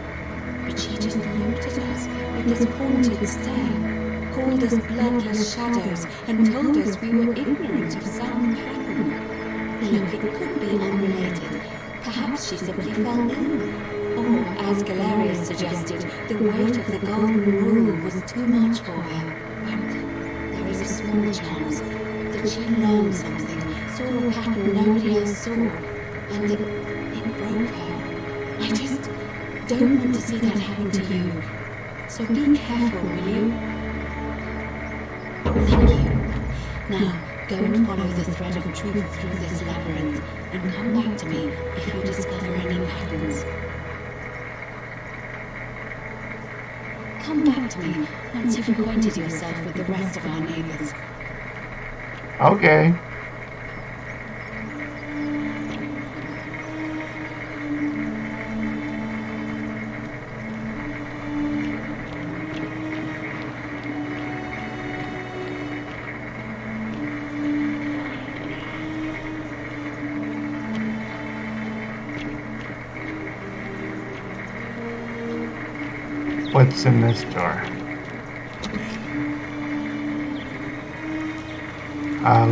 but she just looked at us with this haunted stare, called us bloodless shadows, and told us we were ignorant of some pattern. Look, it could be unrelated. Perhaps she simply fell ill. Or, as Galerius suggested, the weight of the golden rule was too much for her. But there is a small chance that she learned something, saw a pattern nobody else saw, and that it broke her. I just don't want to see that happen to you. So be careful, will you? Thank you. Now, go and follow the thread of truth through this labyrinth, and come back to me if you discover any patterns. Come back to me once you've acquainted yourself with the rest of our neighbors. Okay. What's in this door?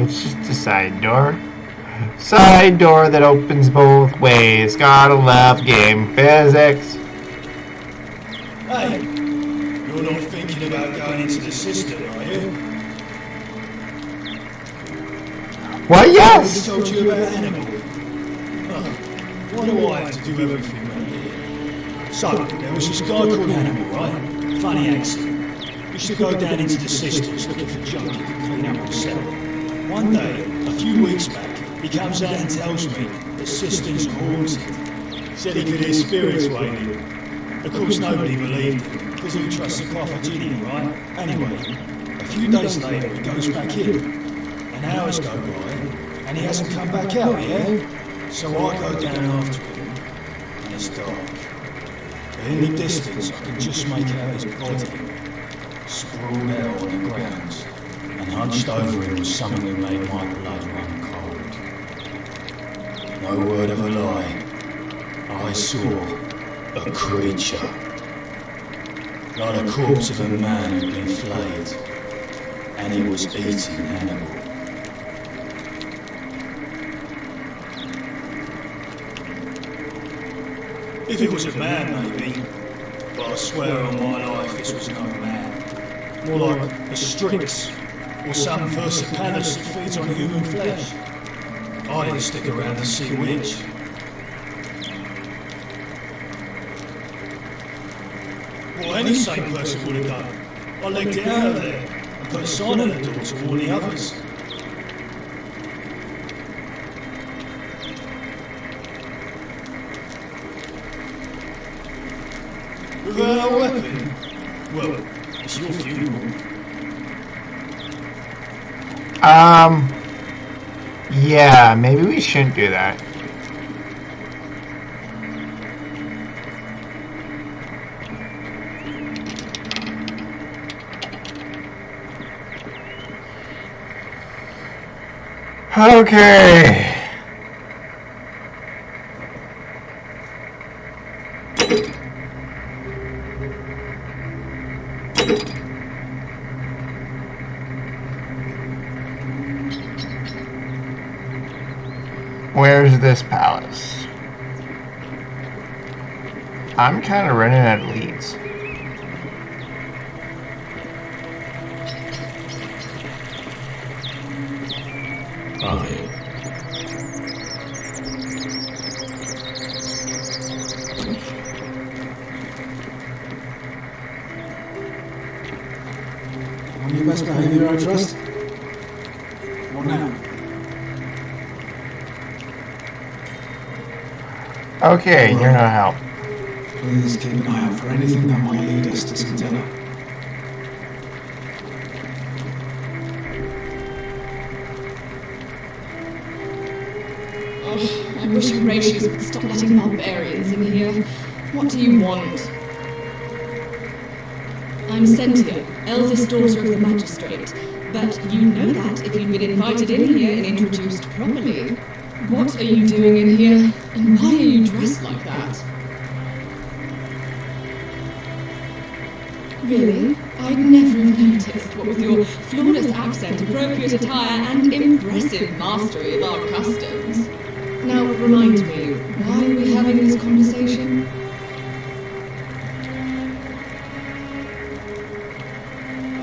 It's just a side door. Side door that opens both ways. Gotta love game physics. Hey, you're not thinking about going into the system, are you? Why, yes! I told you about Hannibal. Oh, why do I have to do everything around here? So, there was this guy called Hannibal, right? Funny accent. Used to go down into the cisterns looking for junk he could clean up himself. One day, a few weeks back, he comes out and tells me the cisterns are haunted. Said he could hear spirits wailing. Of course, nobody believed him, because who trusts a Carthaginian, right? Anyway, a few days later, he goes back in. And hours go by, and he hasn't come back out yet. So I go down after him, and it's dark. But in the distance, I can just make out his body, sprawled out on the ground, and hunched over him was something that made my blood run cold. No word of a lie, I saw a creature. Like the corpse of a man who'd been flayed, and he was eating Hannibal. If it was a man, maybe, but I swear on my life this was no man. More like a Strix, or some Versipalus that feeds on human flesh. I didn't stick around to see which. Well, any sane person would have done. I legged it out of there and put a sign on the door to warn the others. Without a weapon? Well, it's your funeral. Yeah, maybe we shouldn't do that. Okay. Where's this palace? I'm kind of running out of leads. On your best behavior, I trust. What now? Okay, you're no help. Please keep an eye out for anything that might lead us to Scintilla. Oh, I wish Horatius would stop letting barbarians in here. What do you want? I'm Sentia, eldest daughter of the magistrate. But you know that if you'd been invited in here and introduced properly. What are you doing in here? And why are you dressed like that? Really? I'd never have noticed, what with your flawless accent, appropriate attire, and impressive mastery of our customs. Now, remind me, why are we having this conversation?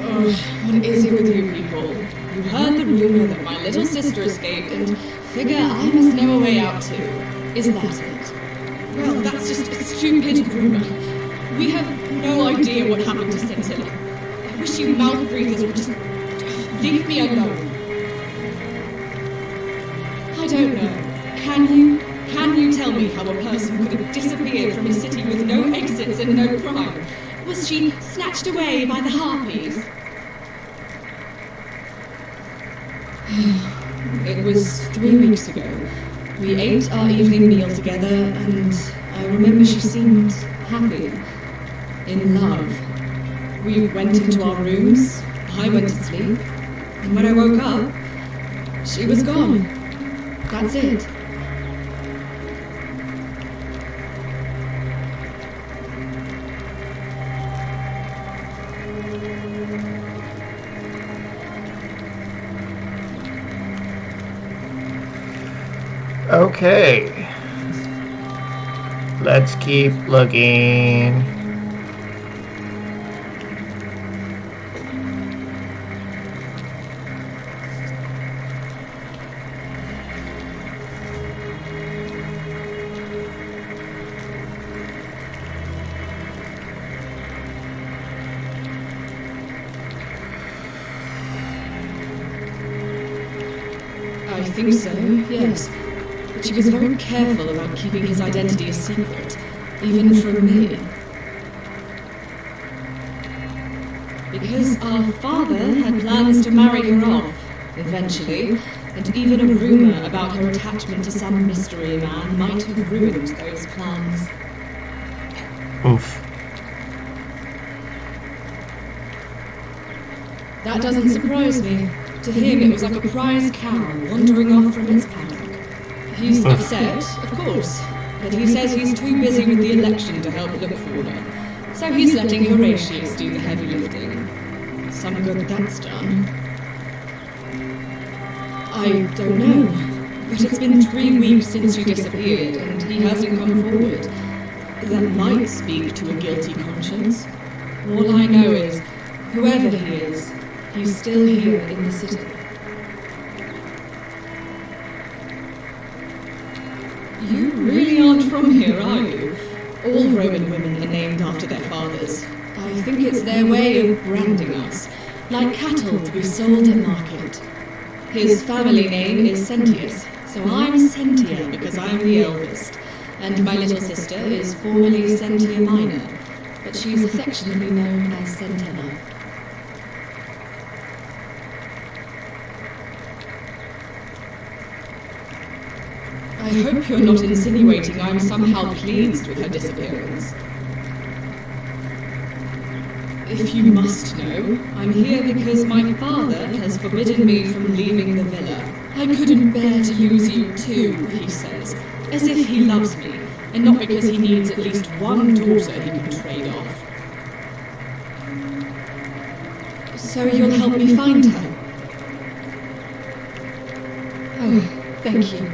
Oh, what is it with you people? You heard the rumor that my little sister escaped and figure I must know a way out too. Is that it? Well, that's just a stupid rumor. We have no idea what happened to Scintilla. I wish you mouth breathers would just leave me alone. I don't know. Can you tell me how a person could have disappeared from a city with no exits and no crime? Was she snatched away by the harpies? It was 3 weeks ago. We ate our evening meal together, and I remember she seemed happy, in love. We went into our rooms, I went to sleep, and when I woke up, she was gone. That's it. Okay. Let's keep looking. I think so, yes. But she was very careful about keeping his identity a secret, even from me. Because our father had plans to marry her off, eventually, and even a rumor about her attachment to some mystery man might have ruined those plans. Oof. That doesn't surprise me. To him, it was like a prize cow wandering off from its paddock. He's upset, of course, but he says he's too busy with the election to help look for her. So he's letting Horatius do the heavy lifting. Some good that's done. I don't know, but it's been 3 weeks since she disappeared, and he hasn't come forward. That might speak to a guilty conscience. All I know is, whoever he is, he's still here in the city. You really aren't from here, are you? All Roman women are named after their fathers. I think it's their way of branding us, like cattle to be sold at market. His family name is Sentius, so I'm Sentia because I'm the eldest, and my little sister is formerly Sentia Minor, but she's affectionately known as Sentina. I hope you're not insinuating I'm somehow pleased with her disappearance. If you must know, I'm here because my father has forbidden me from leaving the villa. I couldn't bear to lose you too, he says, as if he loves me, and not because he needs at least one daughter he can trade off. So you'll help me find her? Oh, thank you.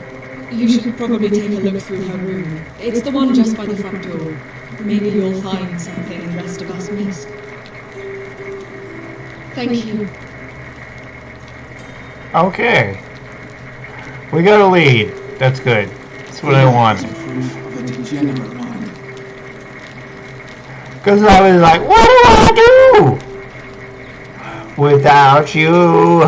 You should probably take a look through her room. It's the one just by the front door. Maybe you'll find something the rest of us missed. Thank you. Okay. We got a lead. That's good. That's what I want. Because I was like, what do I do without you?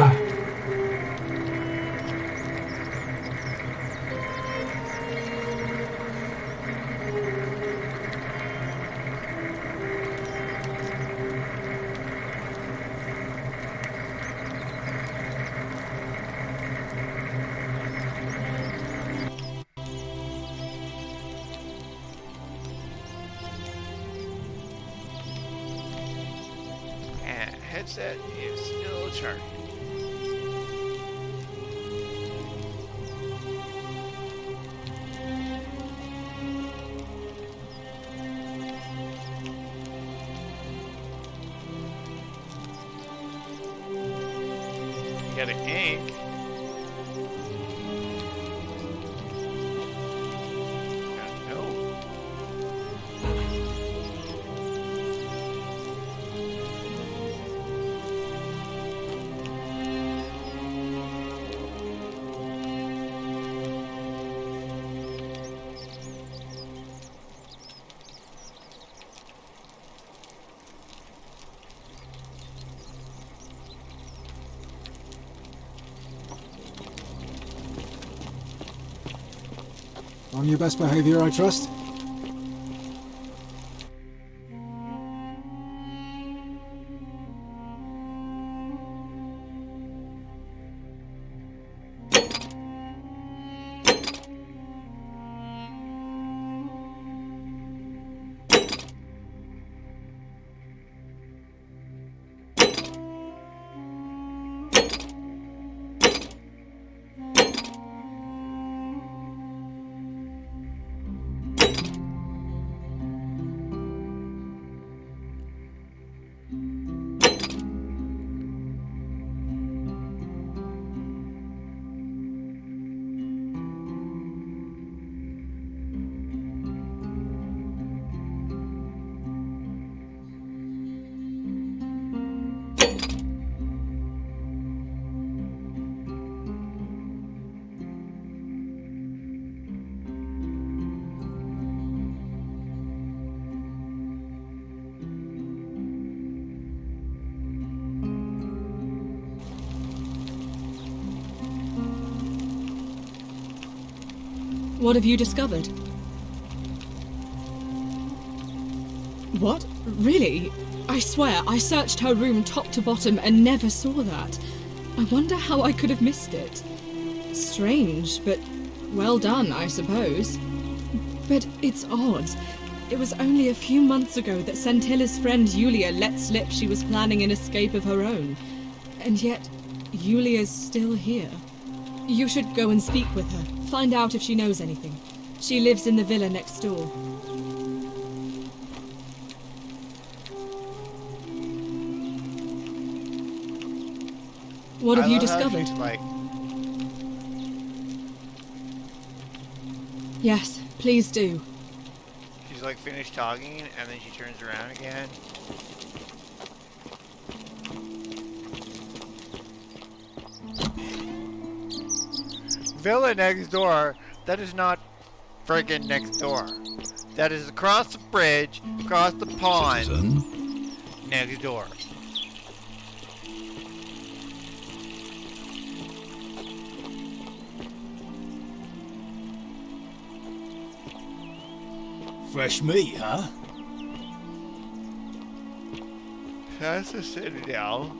Headset is still charging. You got an ink. On your best behavior, I trust? What have you discovered? What? Really? I swear, I searched her room top to bottom and never saw that. I wonder how I could have missed it. Strange, but well done, I suppose. But it's odd. It was only a few months ago that Sentilla's friend Yulia let slip she was planning an escape of her own. And yet, Yulia's still here. You should go and speak with her, find out if she knows anything. She lives in the villa next door. What have you discovered? Yes, please do. She's like finished talking and then she turns around again. Villa next door. That is not friggin' next door. That is across the bridge, across the pond. Citizen? Next door. Fresh meat, huh? That's the Citadel.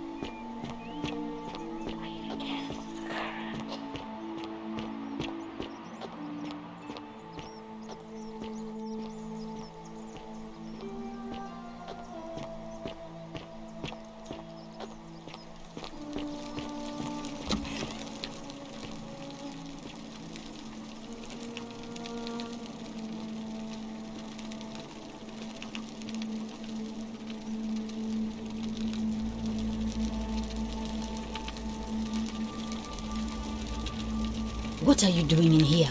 What are you doing in here?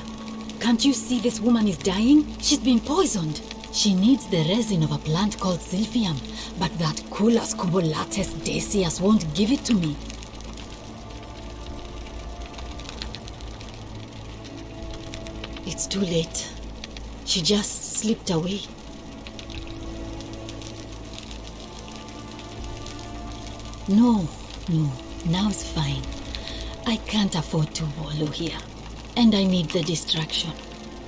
Can't you see this woman is dying? She's been poisoned. She needs the resin of a plant called Silphium, but that Culus cubulatus decius won't give it to me. It's too late. She just slipped away. No, now it's fine. I can't afford to wallow here. And I need the distraction.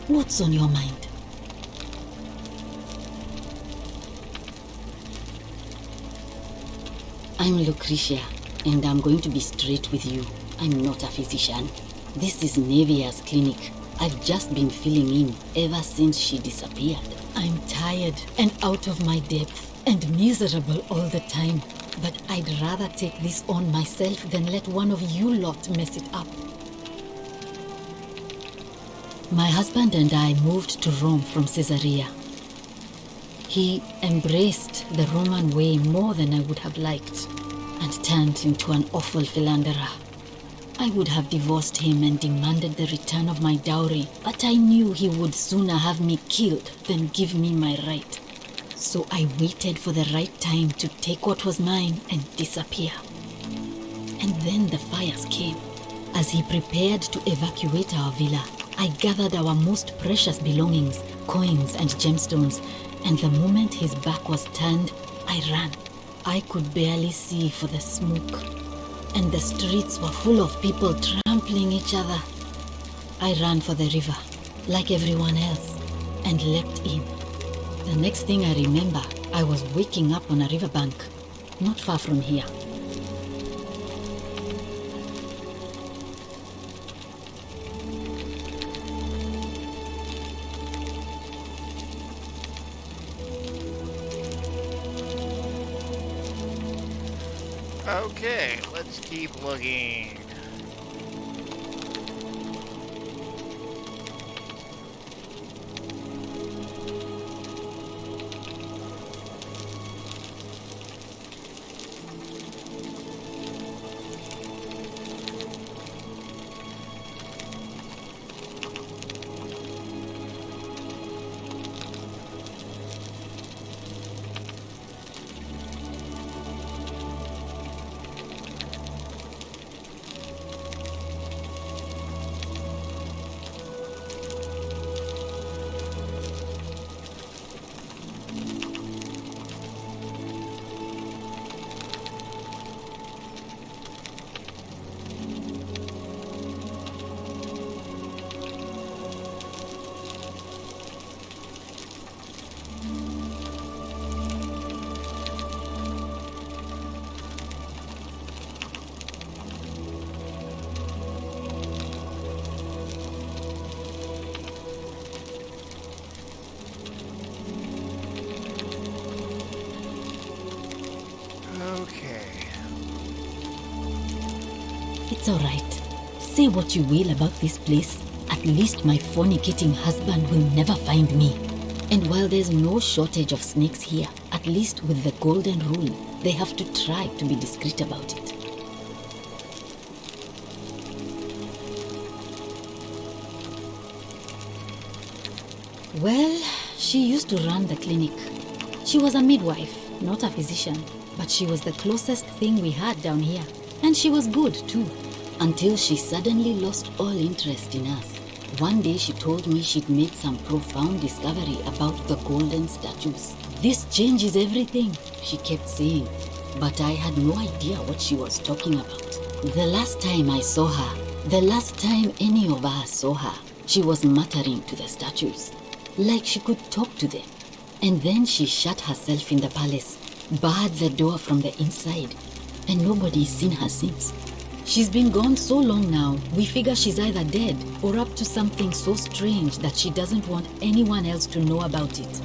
What's on your mind? I'm Lucretia, and I'm going to be straight with you. I'm not a physician. This is Nevia's clinic. I've just been filling in ever since she disappeared. I'm tired and out of my depth and miserable all the time. But I'd rather take this on myself than let one of you lot mess it up. My husband and I moved to Rome from Caesarea. He embraced the Roman way more than I would have liked and turned into an awful philanderer. I would have divorced him and demanded the return of my dowry, but I knew he would sooner have me killed than give me my right. So I waited for the right time to take what was mine and disappear. And then the fires came. As he prepared to evacuate our villa, I gathered our most precious belongings, coins and gemstones, and the moment his back was turned, I ran. I could barely see for the smoke, and the streets were full of people trampling each other. I ran for the river, like everyone else, and leapt in. The next thing I remember, I was waking up on a riverbank, not far from here. Okay, let's keep looking. It's alright. Say what you will about this place. At least my fornicating husband will never find me. And while there's no shortage of snakes here, at least with the golden rule, they have to try to be discreet about it. Well, she used to run the clinic. She was a midwife, not a physician, but she was the closest thing we had down here. And she was good too, until she suddenly lost all interest in us. One day she told me she'd made some profound discovery about the golden statues. This changes everything, she kept saying, but I had no idea what she was talking about. The last time I saw her, the last time any of us saw her, she was muttering to the statues, like she could talk to them. And then she shut herself in the palace, barred the door from the inside, and nobody's seen her since. She's been gone so long now, we figure she's either dead or up to something so strange that she doesn't want anyone else to know about it.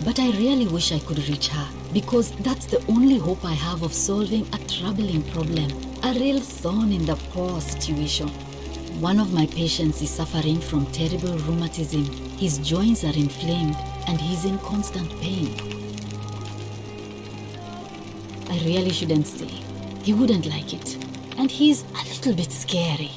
But I really wish I could reach her, because that's the only hope I have of solving a troubling problem, a real thorn in the paw situation. One of my patients is suffering from terrible rheumatism. His joints are inflamed and he's in constant pain. I really shouldn't say. He wouldn't like it. And he's a little bit scary.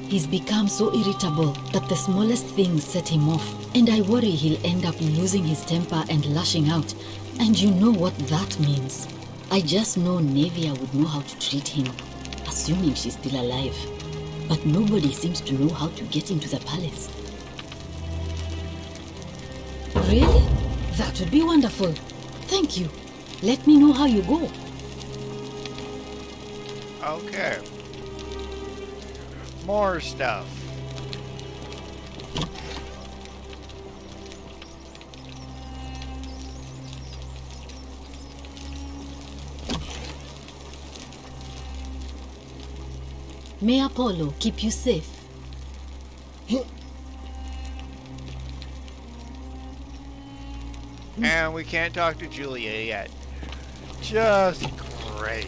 He's become so irritable that the smallest things set him off. And I worry he'll end up losing his temper and lashing out. And you know what that means. I just know Nevia would know how to treat him, assuming she's still alive. But nobody seems to know how to get into the palace. Really? That would be wonderful. Thank you. Let me know how you go. Okay. More stuff. May Apollo keep you safe. And we can't talk to Julia yet. Just great.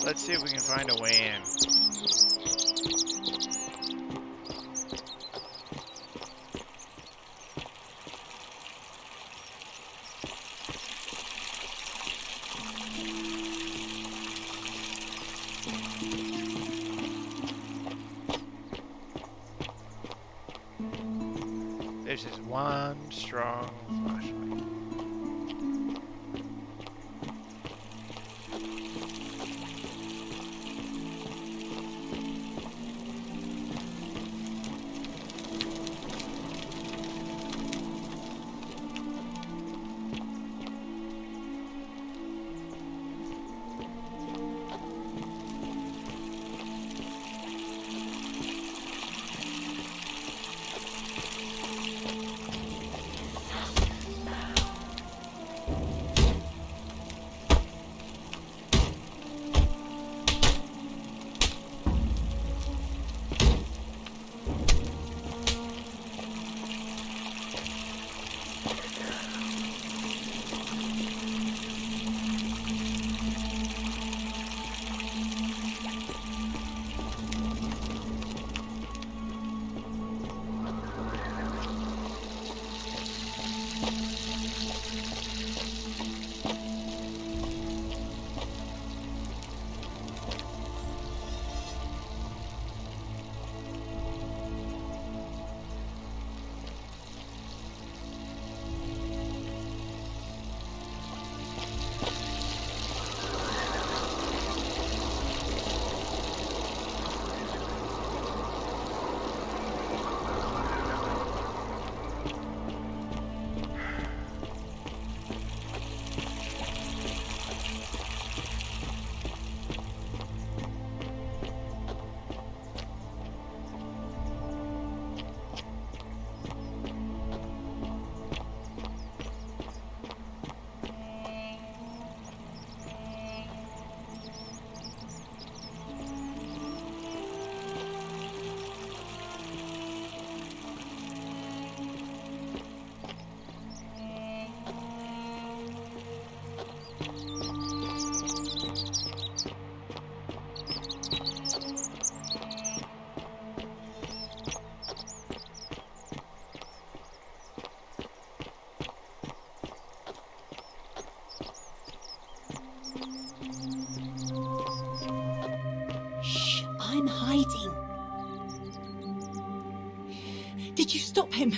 Let's see if we can find a way in. This is one strong flashlight. Stop him.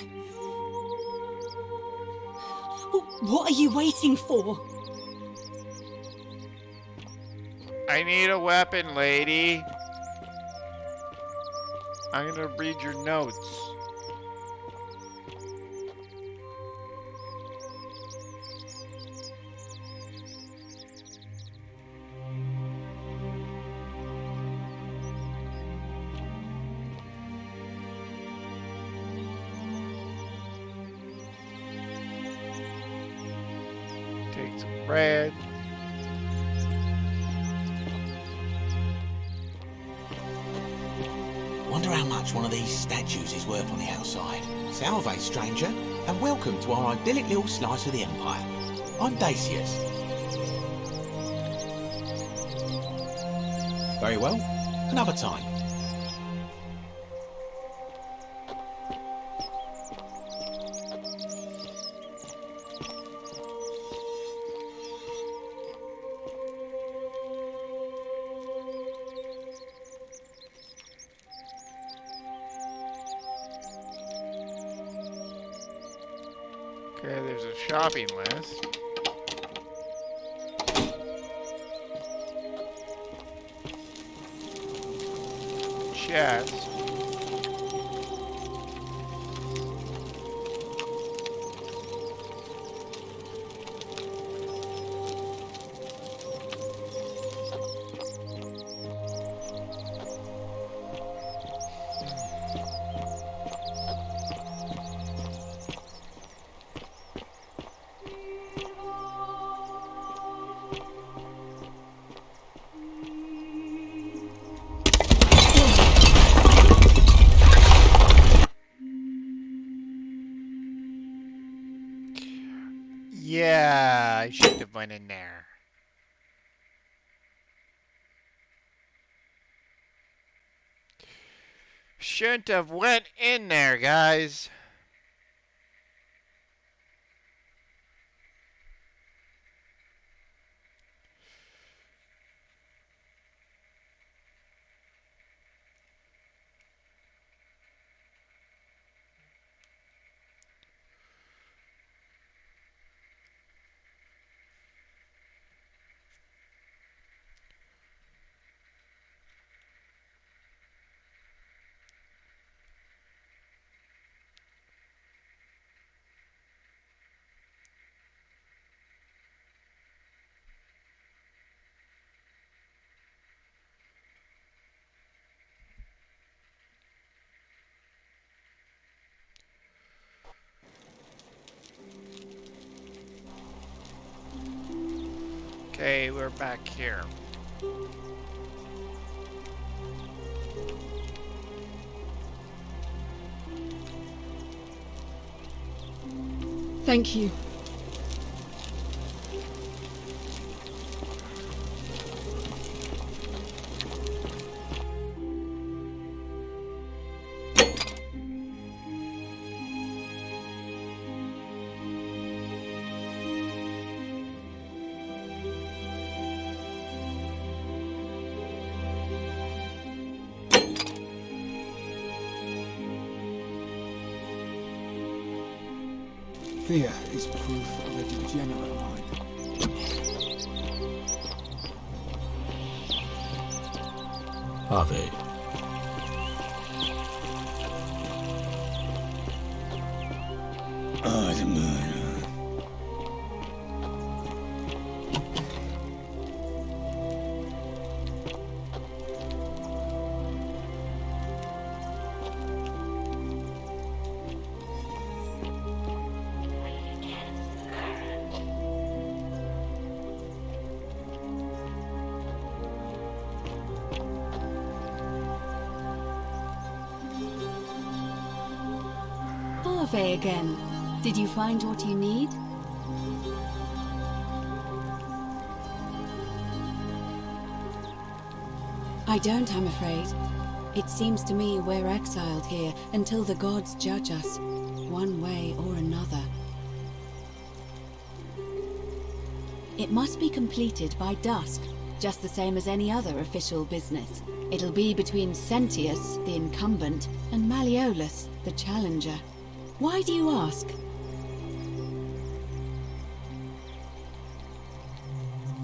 What are you waiting for? I need a weapon, lady. I'm gonna read your notes. Take some bread. Wonder how much one of these statues is worth on the outside. Salve, stranger, and welcome to our idyllic little slice of the Empire. I'm Dacius. Very well, another time. Okay, there's a shopping list. Chest. Yeah, I should have went in there. Shouldn't have went in there, guys. Okay, we're back here. Thank you. Fear is proof of a degenerate mind. Harvey. Ah, the murder. Harvey again. Did you find what you need? I don't, I'm afraid. It seems to me we're exiled here until the gods judge us, one way or another. It must be completed by dusk, just the same as any other official business. It'll be between Sentius, the incumbent, and Malleolus, the challenger. Why do you ask?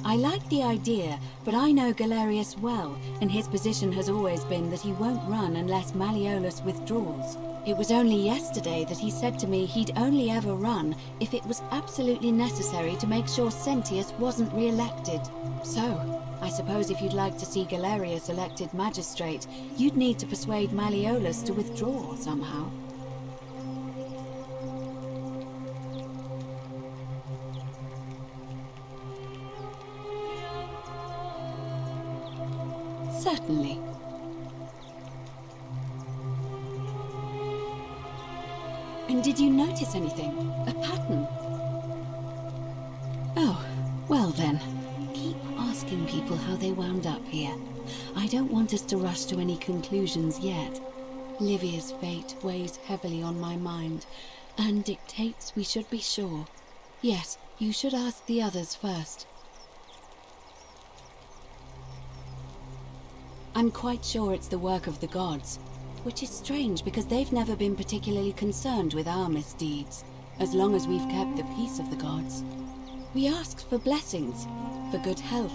I like the idea, but I know Galerius well, and his position has always been that he won't run unless Malleolus withdraws. It was only yesterday that he said to me he'd only ever run if it was absolutely necessary to make sure Sentius wasn't re-elected. So, I suppose if you'd like to see Galerius elected magistrate, you'd need to persuade Malleolus to withdraw somehow. Certainly. And did you notice anything? A pattern? Oh, well then. Keep asking people how they wound up here. I don't want us to rush to any conclusions yet. Livia's fate weighs heavily on my mind, and dictates we should be sure. Yes, you should ask the others first. I'm quite sure it's the work of the gods, which is strange because they've never been particularly concerned with our misdeeds, as long as we've kept the peace of the gods. We asked for blessings, for good health,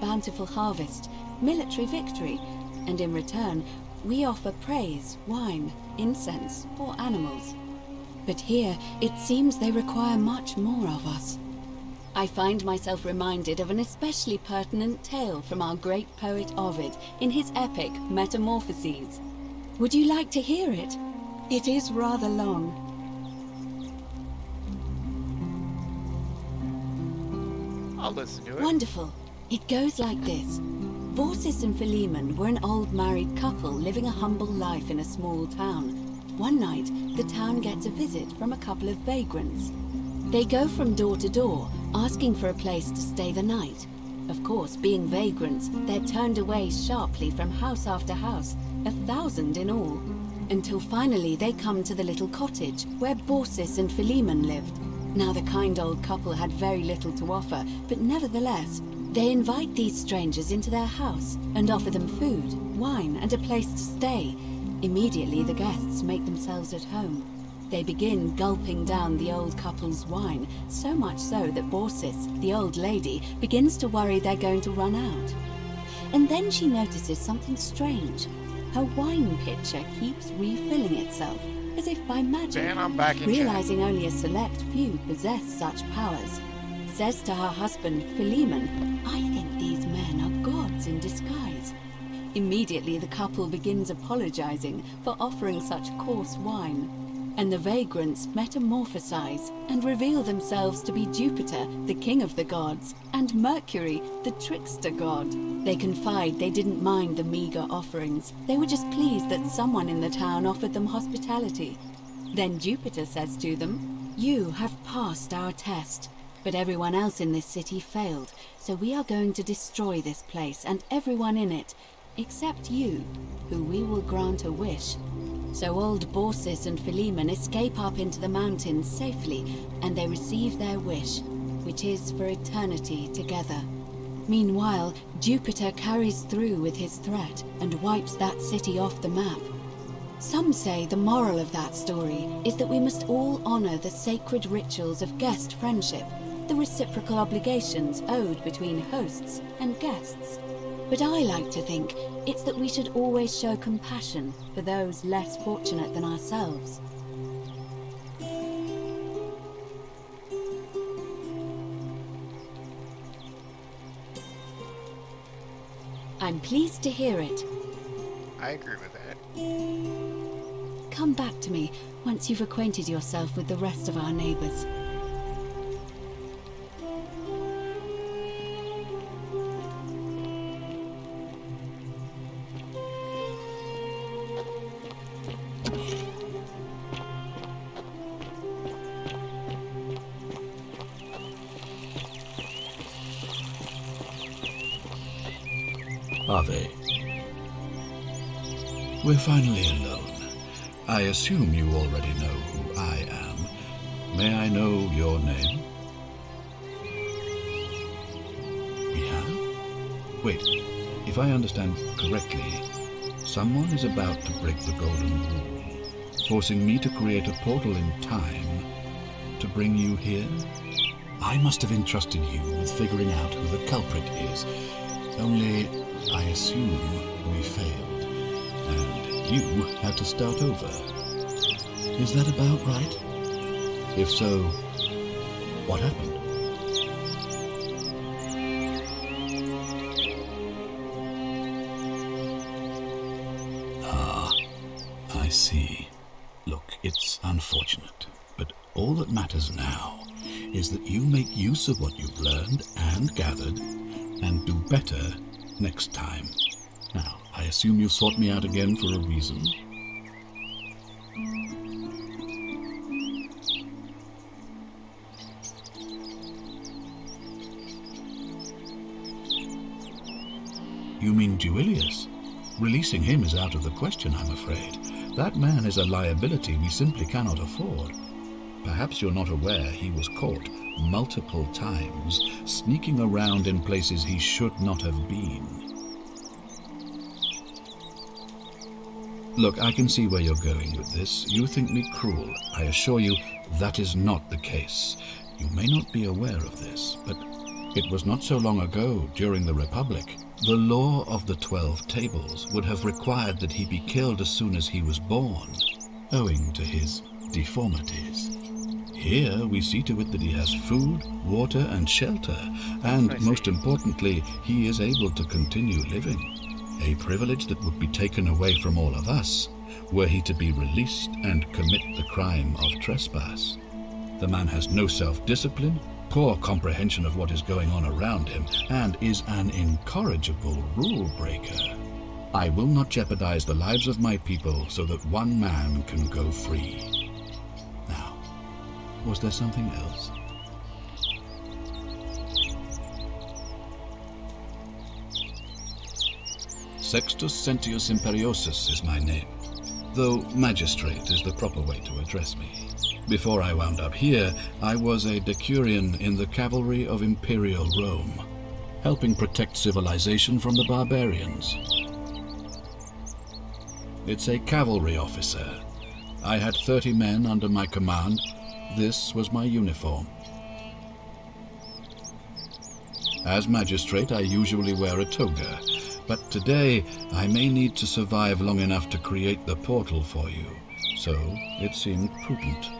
bountiful harvest, military victory, and in return, we offer praise, wine, incense, or animals. But here, it seems they require much more of us. I find myself reminded of an especially pertinent tale from our great poet Ovid in his epic Metamorphoses. Would you like to hear it? It is rather long. I'll listen to it. Wonderful. It goes like this. Baucis and Philemon were an old married couple living a humble life in a small town. One night, the town gets a visit from a couple of vagrants. They go from door to door, asking for a place to stay the night. Of course, being vagrants, they're turned away sharply from house after house, 1,000 in all, until finally they come to the little cottage where Baucis and Philemon lived. Now the kind old couple had very little to offer, but nevertheless, they invite these strangers into their house and offer them food, wine, and a place to stay. Immediately the guests make themselves at home. They begin gulping down the old couple's wine, so much so that Baucis, the old lady, begins to worry they're going to run out. And then she notices something strange. Her wine pitcher keeps refilling itself, as if by magic. Dan, I'm back in realizing only a select few possess such powers. Says to her husband, Philemon, I think these men are gods in disguise. Immediately the couple begins apologizing for offering such coarse wine. And the vagrants metamorphosize and reveal themselves to be Jupiter, the king of the gods, and Mercury, the trickster god. They confide they didn't mind the meager offerings. They were just pleased that someone in the town offered them hospitality. Then Jupiter says to them, you have passed our test, but everyone else in this city failed, so we are going to destroy this place and everyone in it, except you, who we will grant a wish. So old Baucis and Philemon escape up into the mountains safely, and they receive their wish, which is for eternity together. Meanwhile, Jupiter carries through with his threat and wipes that city off the map. Some say the moral of that story is that we must all honor the sacred rituals of guest friendship, the reciprocal obligations owed between hosts and guests. But I like to think it's that we should always show compassion for those less fortunate than ourselves. I'm pleased to hear it. I agree with that. Come back to me once you've acquainted yourself with the rest of our neighbors. Ave. We're finally alone. I assume you already know who I am. May I know your name? We have? Wait, if I understand correctly, someone is about to break the golden rule. forcing me to create a portal in time to bring you here? I must have entrusted you with figuring out who the culprit is. Only, I assume we failed, and you had to start over. Is that about right? If so, what happened? I see. Look, it's unfortunate, but all that matters now is that you make use of what you've learned and gathered and do better next time. Now, I assume you sought me out again for a reason. You mean Duilius? Releasing him is out of the question, I'm afraid. That man is a liability we simply cannot afford. Perhaps you're not aware he was caught multiple times, sneaking around in places he should not have been. Look, I can see where you're going with this. You think me cruel. I assure you that is not the case. You may not be aware of this, but it was not so long ago, during the Republic, the law of the 12 Tables would have required that he be killed as soon as he was born, owing to his deformities. Here we see to it that he has food, water, and shelter, and most importantly, he is able to continue living. A privilege that would be taken away from all of us were he to be released and commit the crime of trespass. The man has no self-discipline, poor comprehension of what is going on around him, and is an incorrigible rule-breaker. I will not jeopardize the lives of my people so that one man can go free. Now, was there something else? Sextus Sentius Imperiosus is my name, though magistrate is the proper way to address me. Before I wound up here, I was a decurion in the cavalry of Imperial Rome, helping protect civilization from the barbarians. It's a cavalry officer. I had 30 men under my command. This was my uniform. As magistrate, I usually wear a toga, but today I may need to survive long enough to create the portal for you, so it seemed prudent.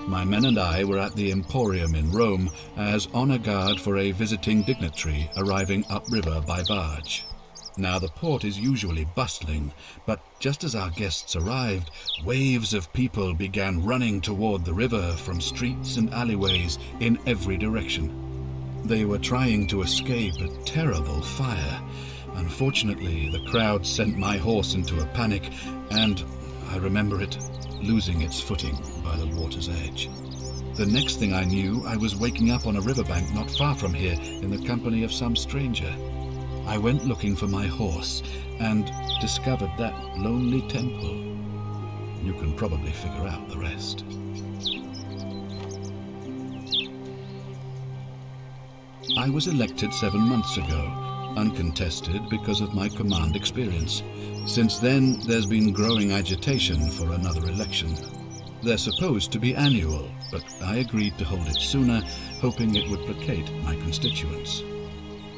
My men and I were at the Emporium in Rome as honor guard for a visiting dignitary arriving upriver by barge. Now the port is usually bustling, but just as our guests arrived, waves of people began running toward the river from streets and alleyways in every direction. They were trying to escape a terrible fire. Unfortunately, the crowd sent my horse into a panic, and I remember it losing its footing by the water's edge. The next thing I knew, I was waking up on a riverbank not far from here in the company of some stranger. I went looking for my horse and discovered that lonely temple. You can probably figure out the rest. I was elected 7 months ago, uncontested because of my command experience. Since then, there's been growing agitation for another election. They're supposed to be annual, but I agreed to hold it sooner, hoping it would placate my constituents.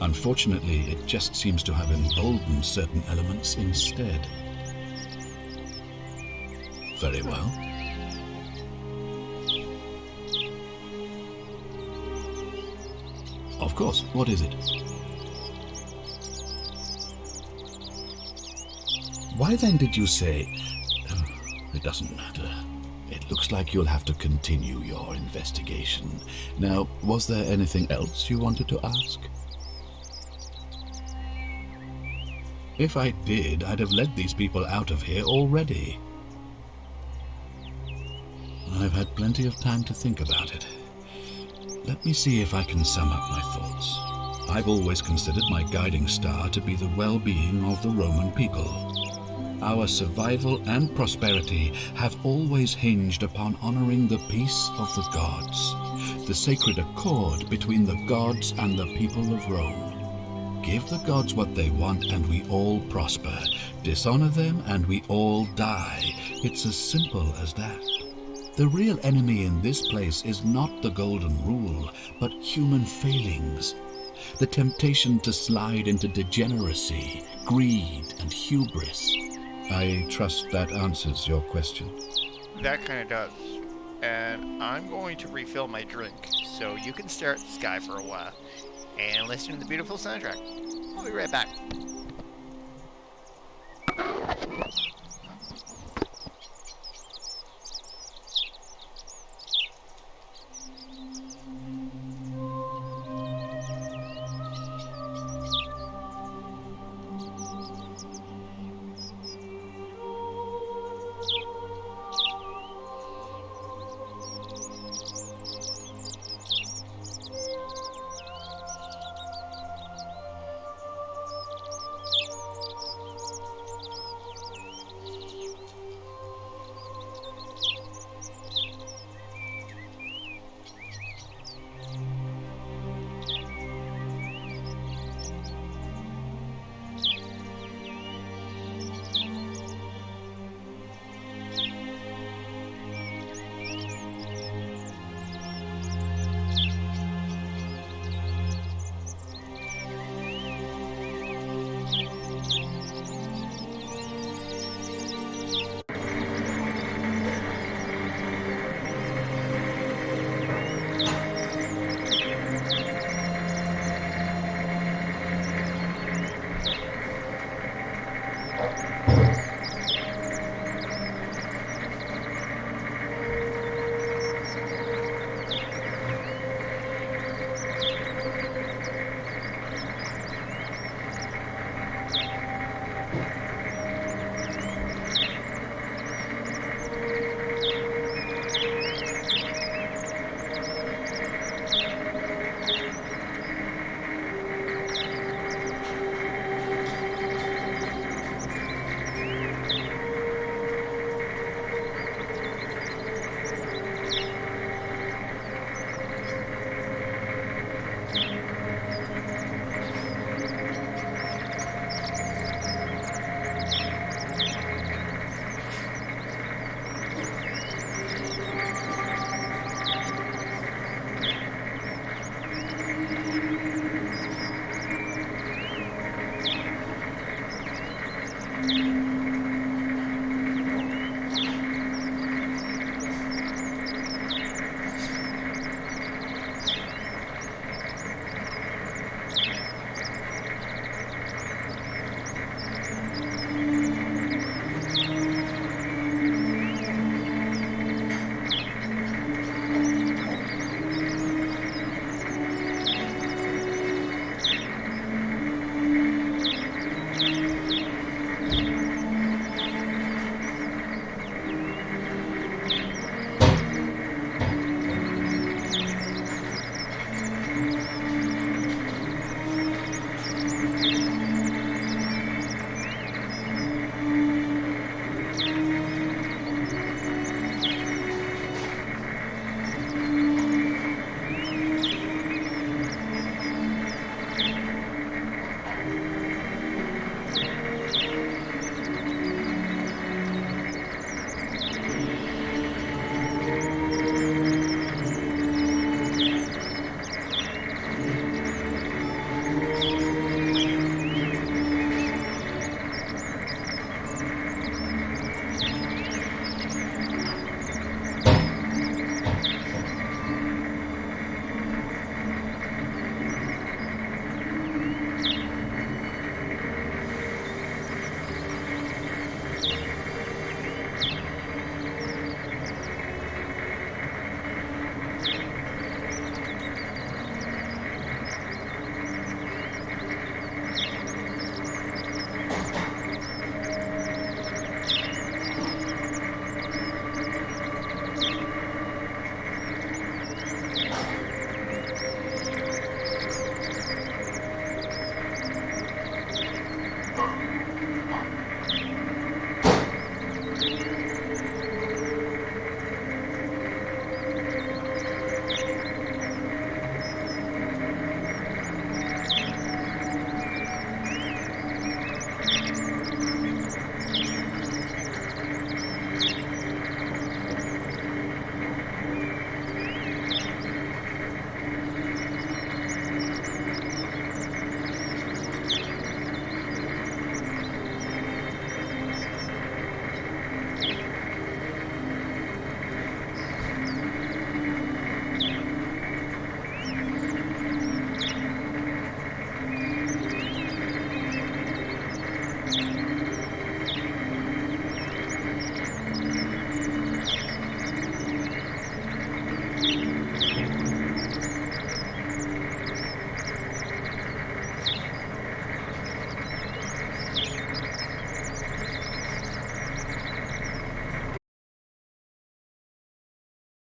Unfortunately, it just seems to have emboldened certain elements instead. Very well. Of course, what is it? Why then did you say... it doesn't matter. It looks like you'll have to continue your investigation. Now, was there anything else you wanted to ask? If I did, I'd have led these people out of here already. I've had plenty of time to think about it. Let me see if I can sum up my thoughts. I've always considered my guiding star to be the well-being of the Roman people. Our survival and prosperity have always hinged upon honoring the peace of the gods, the sacred accord between the gods and the people of Rome. Give the gods what they want and we all prosper. Dishonor them and we all die. It's as simple as that. The real enemy in this place is not the golden rule, but human failings. The temptation to slide into degeneracy, greed, and hubris. I trust that answers your question. That kind of does. And I'm going to refill my drink, so you can stare at the sky for a while and listen to the beautiful soundtrack. I'll be right back.